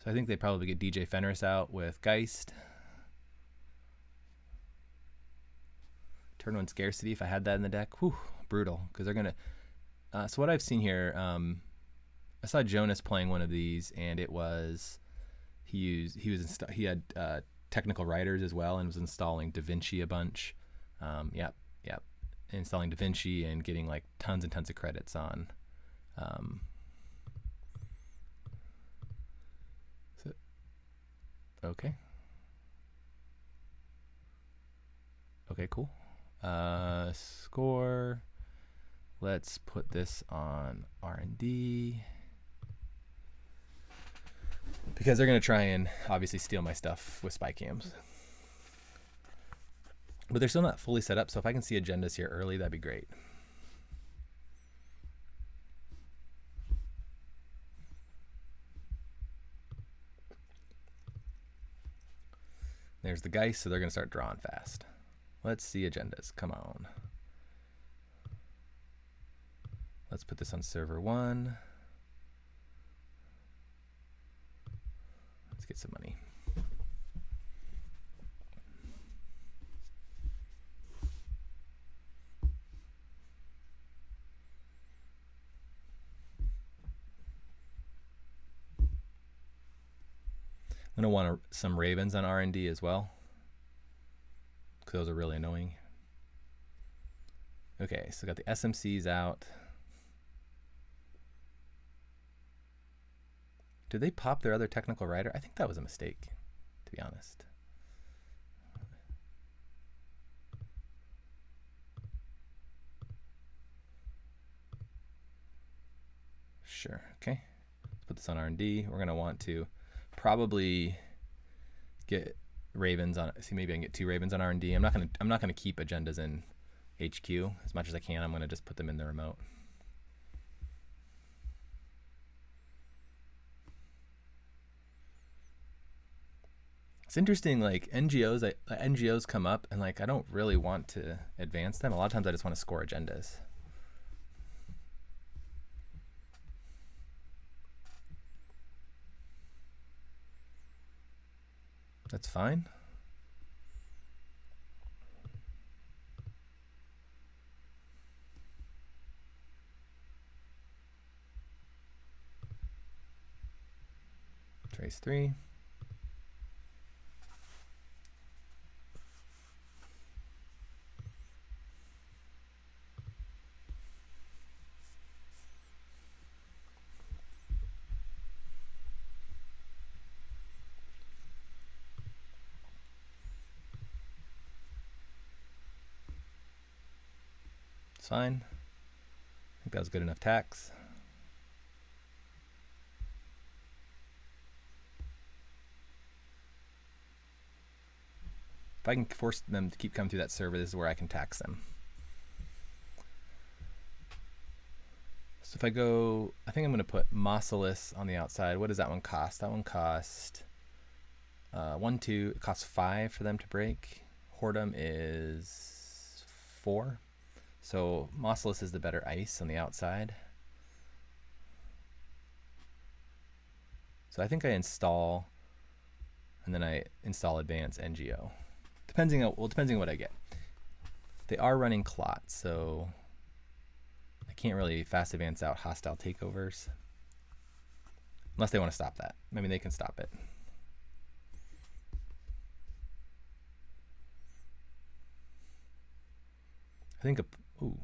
So I think they probably get DJ Fenris out with Geist. Turn 1 scarcity, if I had that in the deck, whew, brutal, because they're going to... so what I've seen here, I saw Jonas playing one of these, and it was... He had technical writers as well, and was installing DaVinci a bunch. Yep. Installing DaVinci and getting like tons and tons of credits on. Okay. Okay, cool. Score. Let's put this on R&D. Because they're going to try and obviously steal my stuff with spy cams. But they're still not fully set up, so if I can see agendas here early, that'd be great. There's the Geist, so they're going to start drawing fast. Let's see agendas. Come on. Let's put this on server 1. Let's get some money. I'm going to want some Ravens on R&D as well, because those are really annoying. Okay, so got the SMCs out. Did they pop their other technical writer? I think that was a mistake, to be honest. Sure, okay. Let's put this on R&D. We're going to want to probably get Ravens on. See, maybe I can get 2 Ravens on R&D. I'm not gonna keep agendas in HQ as much as I can. I'm gonna just put them in the remote. It's interesting, like NGOs come up, and like I don't really want to advance them. A lot of times I just want to score agendas. That's fine. Trace 3. It's fine. I think that was good enough tax. If I can force them to keep coming through that server, this is where I can tax them. So if I go, I think I'm going to put Mausolus on the outside. What does that one cost? That one cost 1, 2. It costs 5 for them to break. Whoredom is 4. So Mausolus is the better ice on the outside. So I think I install, and then I install advanced NGO. Depending on what I get. They are running Clot, so I can't really fast advance out hostile takeovers. Unless they want to stop that. Maybe they can stop it. I think ooh.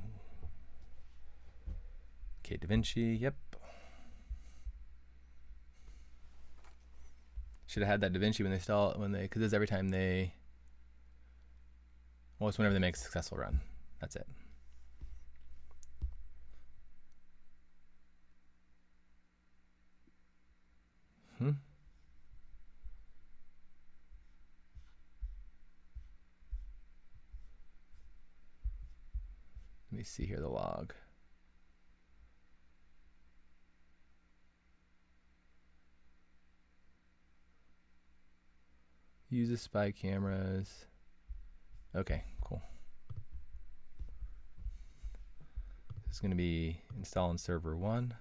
Okay, DaVinci, yep. Should have had that DaVinci because it's every time they, well, it's whenever they make a successful run. That's it. Let me see here the log. Use the spy cameras. Okay, cool. This is going to be install on server 1.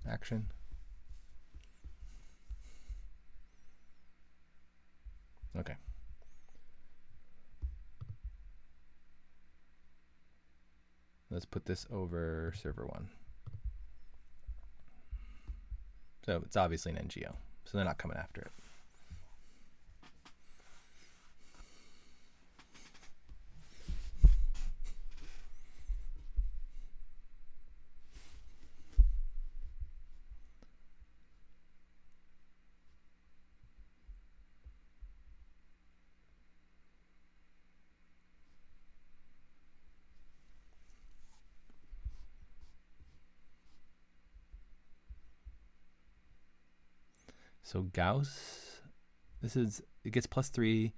Action. Okay. Let's put this over server 1. So it's obviously an NGO, so they're not coming after it. So Gauss, it gets +3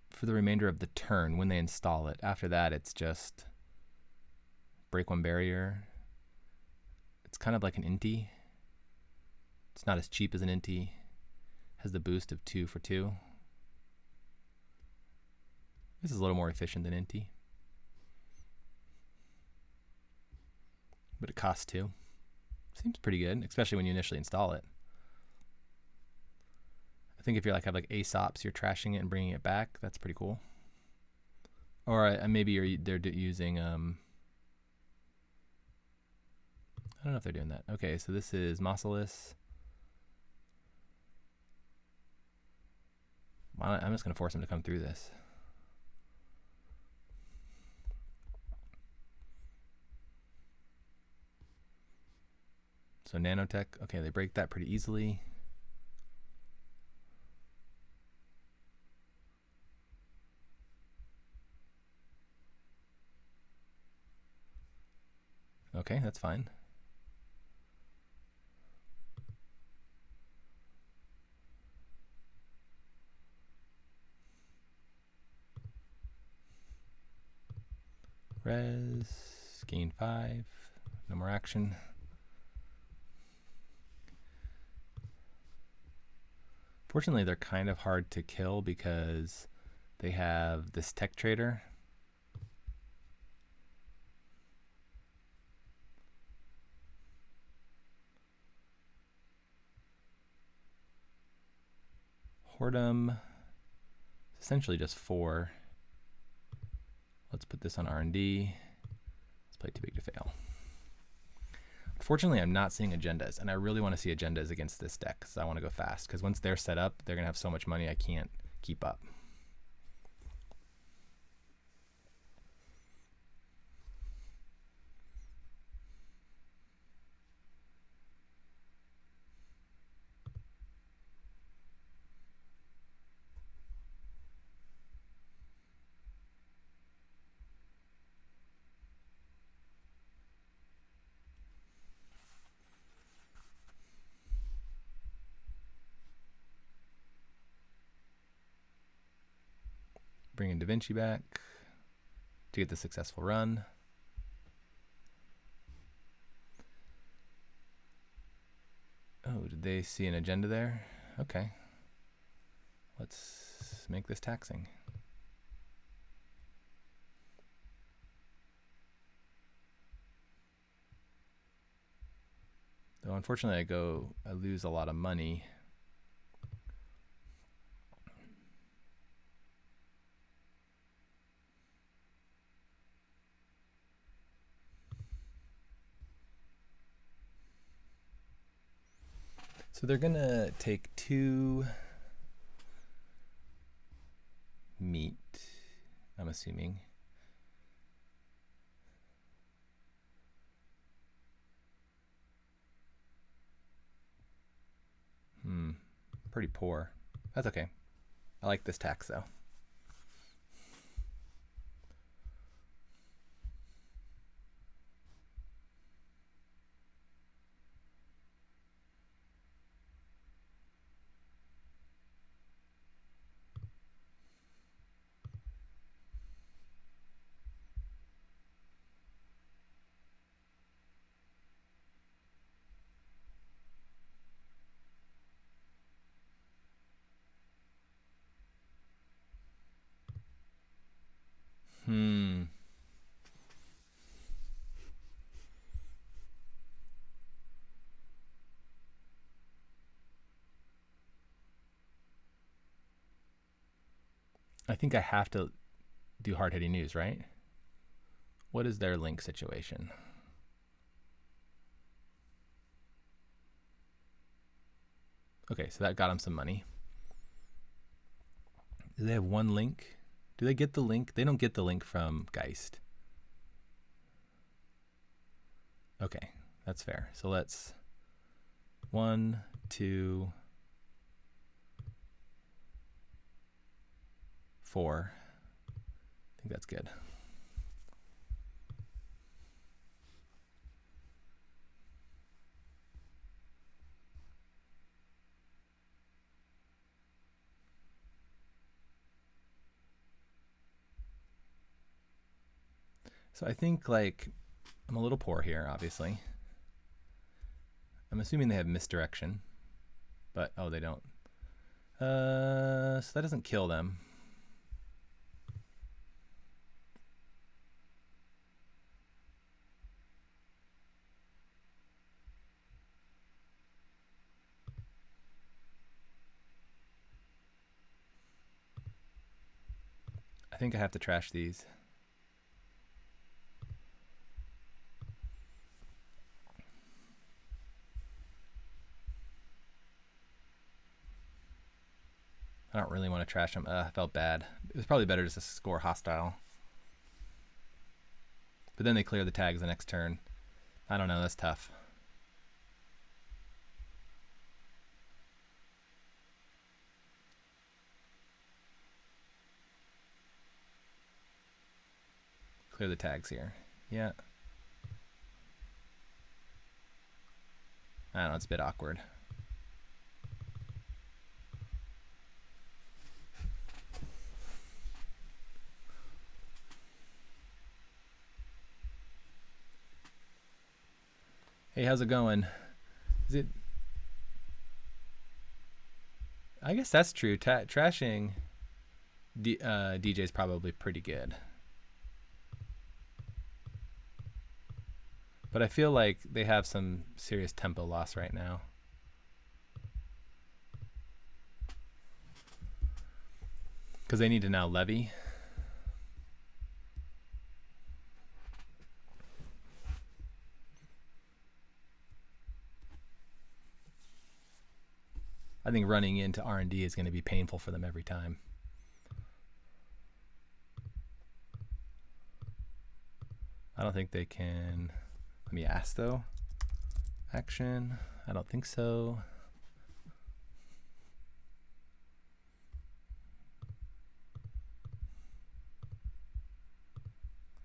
for the remainder of the turn when they install it. After that, it's just break 1 barrier. It's kind of like an inti. It's not as cheap as an inti. Has the boost of 2 for 2. This is a little more efficient than inti, but it costs 2. Seems pretty good, especially when you initially install it. I think if you're have like ASOPs, you're trashing it and bringing it back. That's pretty cool. Or maybe they're using I don't know if they're doing that. Okay, so this is Mausolus. I'm just gonna force him to come through this. So nanotech, okay, they break that pretty easily. Okay, that's fine. Res, gain 5, no more action. Fortunately, they're kind of hard to kill because they have this tech trader. Hordem, essentially just 4. Let's put this on R&D. Let's play Too Big to Fail. Unfortunately, I'm not seeing agendas, and I really want to see agendas against this deck because I want to go fast, because once they're set up, they're going to have so much money I can't keep up. Bringing Da Vinci back to get the successful run. Oh, did they see an agenda there? Okay. Let's make this taxing. Though unfortunately I lose a lot of money. So they're gonna take 2 meat, I'm assuming. Pretty poor. That's okay. I like this tax though. I think I have to do hard-hitting news, right? What is their link situation? Okay, so that got them some money. Do they have one link? Do they get the link? They don't get the link from Geist. Okay, that's fair. So let's 1, 2, 4. I think that's good. So I think like I'm a little poor here, obviously. I'm assuming they have misdirection, but oh, they don't. So that doesn't kill them. I think I have to trash these. I don't really want to trash them. I felt bad. It was probably better just to score hostile. But then they clear the tags the next turn. I don't know. That's tough. Clear the tags here. Yeah. I don't know. It's a bit awkward. Hey, how's it going? Is it? I guess that's true. Trashing DJ is probably pretty good. But I feel like they have some serious tempo loss right now. Because they need to now levy. I think running into R&D is going to be painful for them every time. I don't think they can. Let me ask though. Action. I don't think so.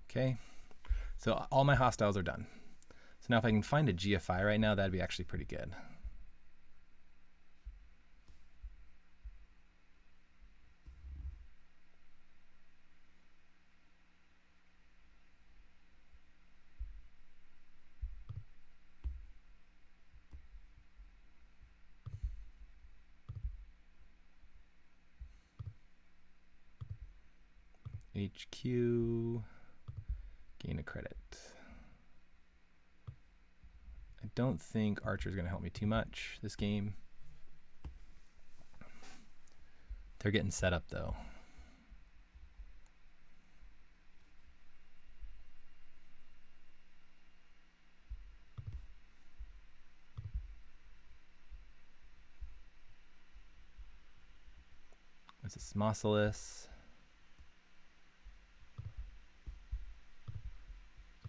Okay. So all my hostiles are done. So now if I can find a GFI right now, that'd be actually pretty good. HQ, gain a credit. I don't think Archer is going to help me too much this game. They're getting set up though. This is Smosolus.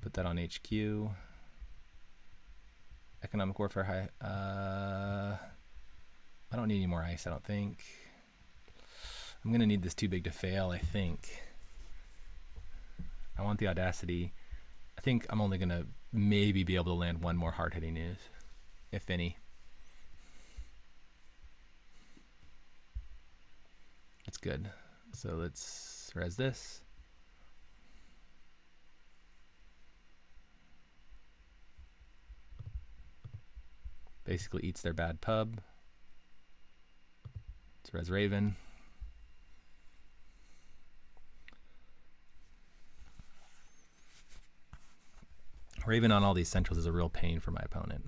Put that on HQ. Economic warfare high. I don't need any more ice, I don't think. I'm gonna need this too big to fail, I think. I want the audacity. I think I'm only gonna maybe be able to land one more hard-hitting news, if any. That's good. So let's res this. Basically eats their bad pub. Let's res Raven. Raven on all these centrals is a real pain for my opponent.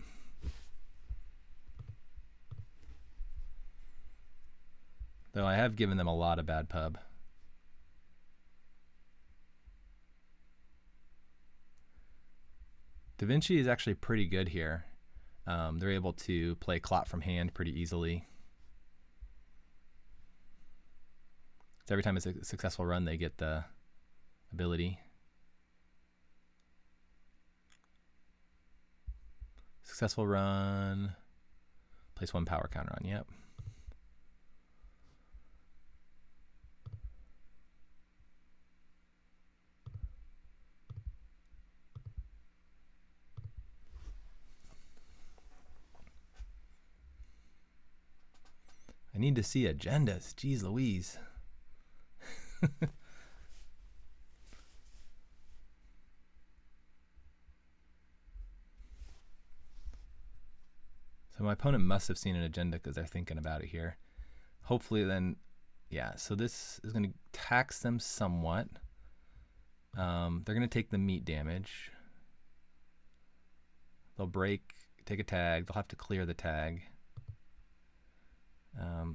Though I have given them a lot of bad pub. Da Vinci is actually pretty good here. They're able to play Clot from hand pretty easily. So every time it's a successful run, they get the ability. Successful run. Place 1 power counter on. Yep. I need to see agendas. Jeez Louise. So my opponent must have seen an agenda because they're thinking about it here. Hopefully then, yeah, so this is going to tax them somewhat. They're going to take the meat damage. They'll break, take a tag. They'll have to clear the tag.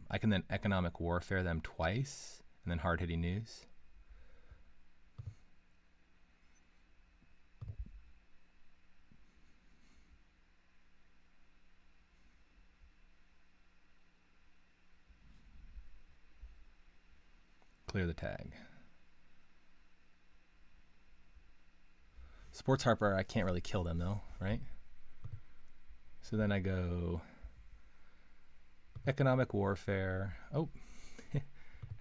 I can then economic warfare them twice, and then hard-hitting news. Clear the tag. Sports Harper, I can't really kill them though, right? So then I go economic warfare. Oh,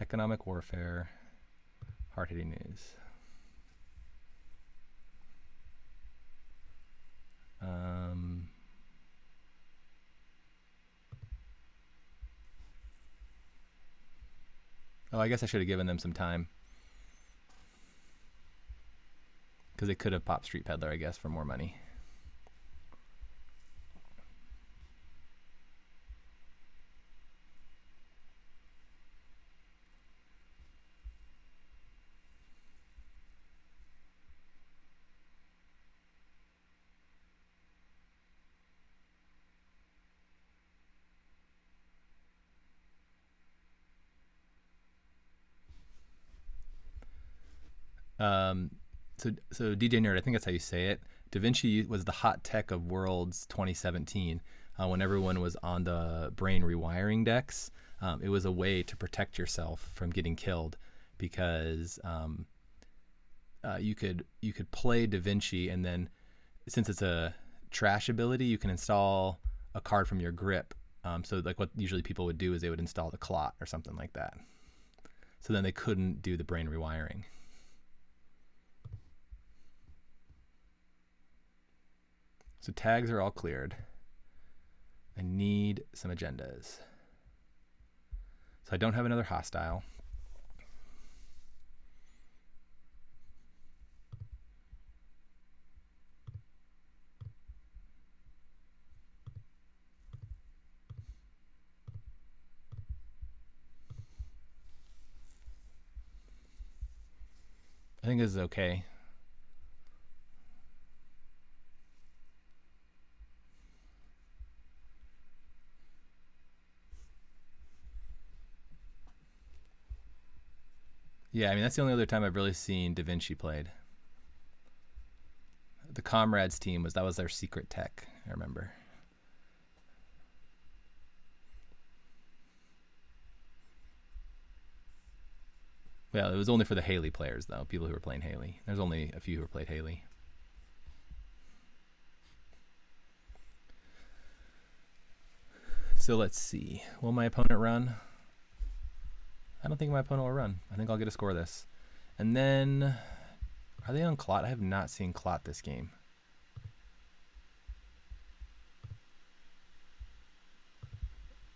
economic warfare, hard-hitting news. Oh, I guess I should have given them some time. Because they could have popped Street Peddler, I guess, for more money. So DJ Nerd, I think that's how you say it. Da Vinci was the hot tech of Worlds 2017 when everyone was on the brain rewiring decks. It was a way to protect yourself from getting killed because you could play Da Vinci, and then since it's a trash ability, you can install a card from your grip. So like what usually people would do is they would install the Clot or something like that. So then they couldn't do the brain rewiring. So tags are all cleared. I need some agendas. So I don't have another hostile. I think this is okay. Yeah, I mean, that's the only other time I've really seen Da Vinci played. The Comrades team that was their secret tech, I remember. Well, it was only for the Haley players, though, people who were playing Haley. There's only a few who played Haley. So let's see. Will my opponent run? I don't think my opponent will run. I think I'll get a score this. And then, are they on Clot? I have not seen Clot this game.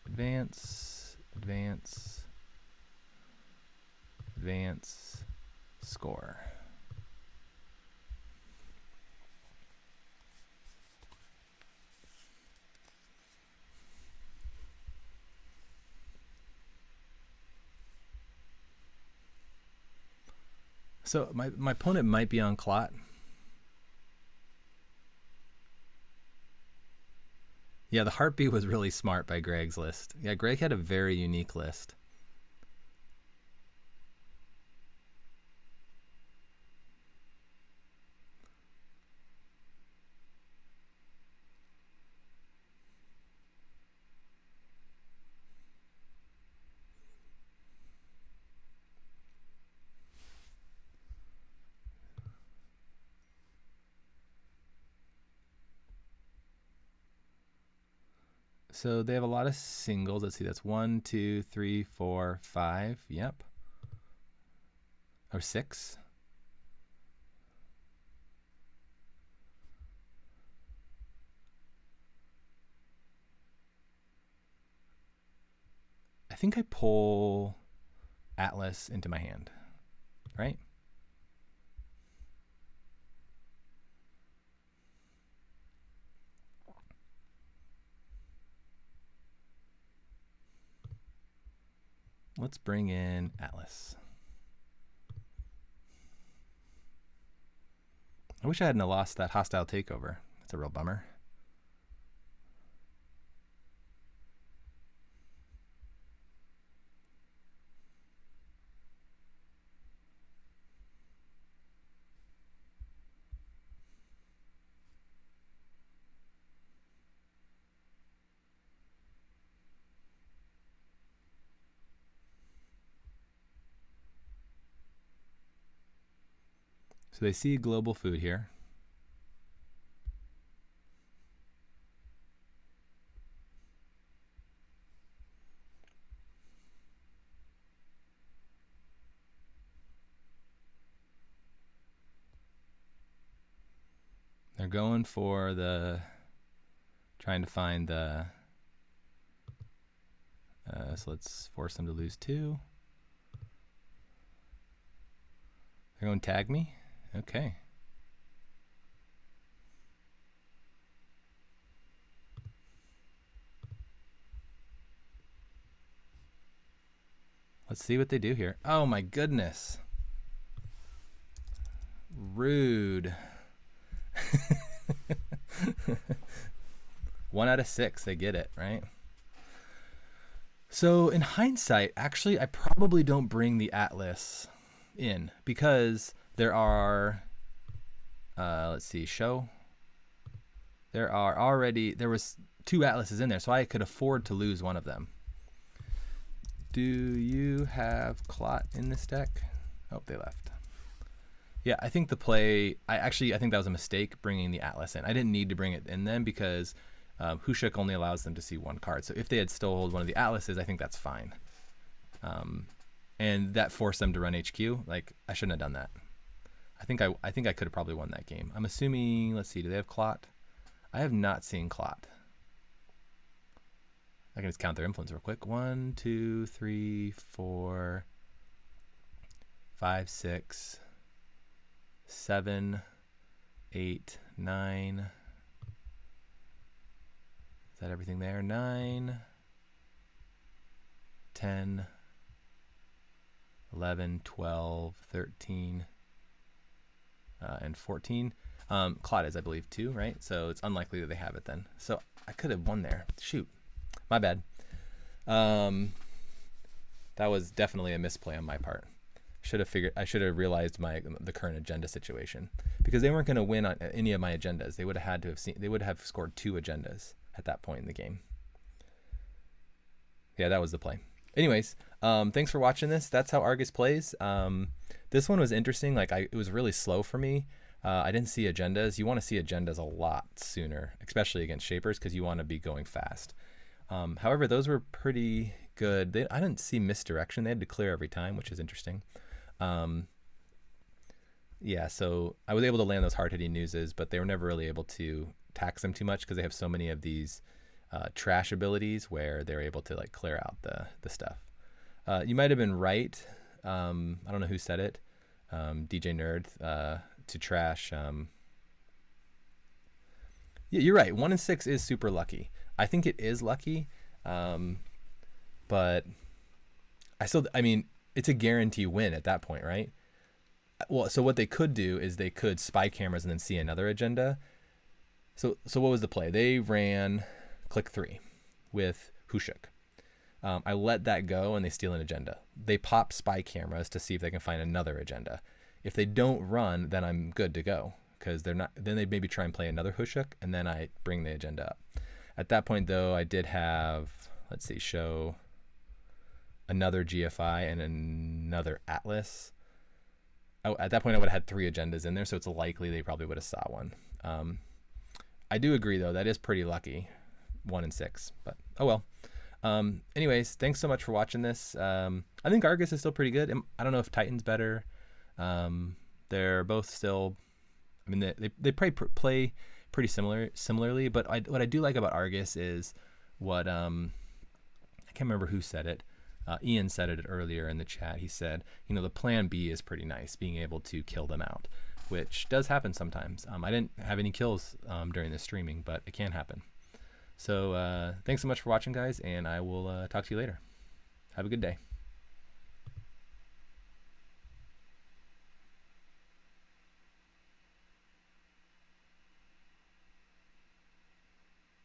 Advance, advance, advance, score. So my opponent might be on Clot. Yeah, the Heartbeat was really smart by Greg's list. Yeah, Greg had a very unique list. So they have a lot of singles. Let's see, that's 1, 2, 3, 4, 5. Yep. Or 6. I think I pull Atlas into my hand, right? Let's bring in Atlas. I wish I hadn't lost that hostile takeover. That's a real bummer. So they see global food here. They're going for trying to find the, so let's force them to lose 2. They're going to tag me? Okay. Let's see what they do here. Oh my goodness. Rude. 1 out of 6, they get it, right? So in hindsight, actually, I probably don't bring the Atlas in because there are, let's see, show. There was 2 Atlases in there, so I could afford to lose one of them. Do you have Clot in this deck? Oh, they left. Yeah, I think the play, I think that was a mistake bringing the Atlas in. I didn't need to bring it in then because Hushuk only allows them to see 1 card. So if they had stole one of the Atlases, I think that's fine. And that forced them to run HQ. Like, I shouldn't have done that. I think I could have probably won that game. I'm assuming, let's see, do they have Clot? I have not seen Clot. I can just count their influence real quick. 1, 2, 3, 4, 5, 6, 7, 8, 9. Is that everything there? 9, 10, 11, 12, 13, and 14. Clot is, I believe, 2, right? So it's unlikely that they have it then. So I could have won there. Shoot. My bad. That was definitely a misplay on my part. I should have realized the current agenda situation because they weren't going to win on any of my agendas. They would have scored 2 agendas at that point in the game. Yeah, that was the play. Anyways, thanks for watching this. That's how Argus plays. This one was interesting. It was really slow for me. I didn't see agendas. You want to see agendas a lot sooner, especially against shapers, because you want to be going fast. However, those were pretty good. I didn't see misdirection. They had to clear every time, which is interesting. Yeah, so I was able to land those hard-hitting newses, but they were never really able to tax them too much because they have so many of these trash abilities where they're able to clear out the stuff. You might have been right. I don't know who said it. DJ Nerd to trash. Yeah, you're right. 1 in 6 is super lucky. I think it is lucky, but I mean, it's a guarantee win at that point, right? Well, so what they could do is they could spy cameras and then see another agenda. So what was the play? They ran click 3 with Hushuk. I let that go and they steal an agenda. They pop spy cameras to see if they can find another agenda. If they don't run, then I'm good to go because they're not. Then they maybe try and play another Hushuk and then I bring the agenda up. At that point, though, I did have, let's see, show another GFI and another Atlas. At that point, I would have had 3 agendas in there, so it's likely they probably would have saw one. I do agree, though, that is pretty lucky. 1 and 6. But oh well. Anyways, thanks so much for watching this. I think Argus is still pretty good. I don't know if Titan's better. They're both still. I mean, they play pretty similarly. But what I do like about Argus is what I can't remember who said it. Ian said it earlier in the chat. He said, the plan B is pretty nice, being able to kill them out, which does happen sometimes. I didn't have any kills during this streaming, but it can happen. So thanks so much for watching, guys, and I will talk to you later. Have a good day.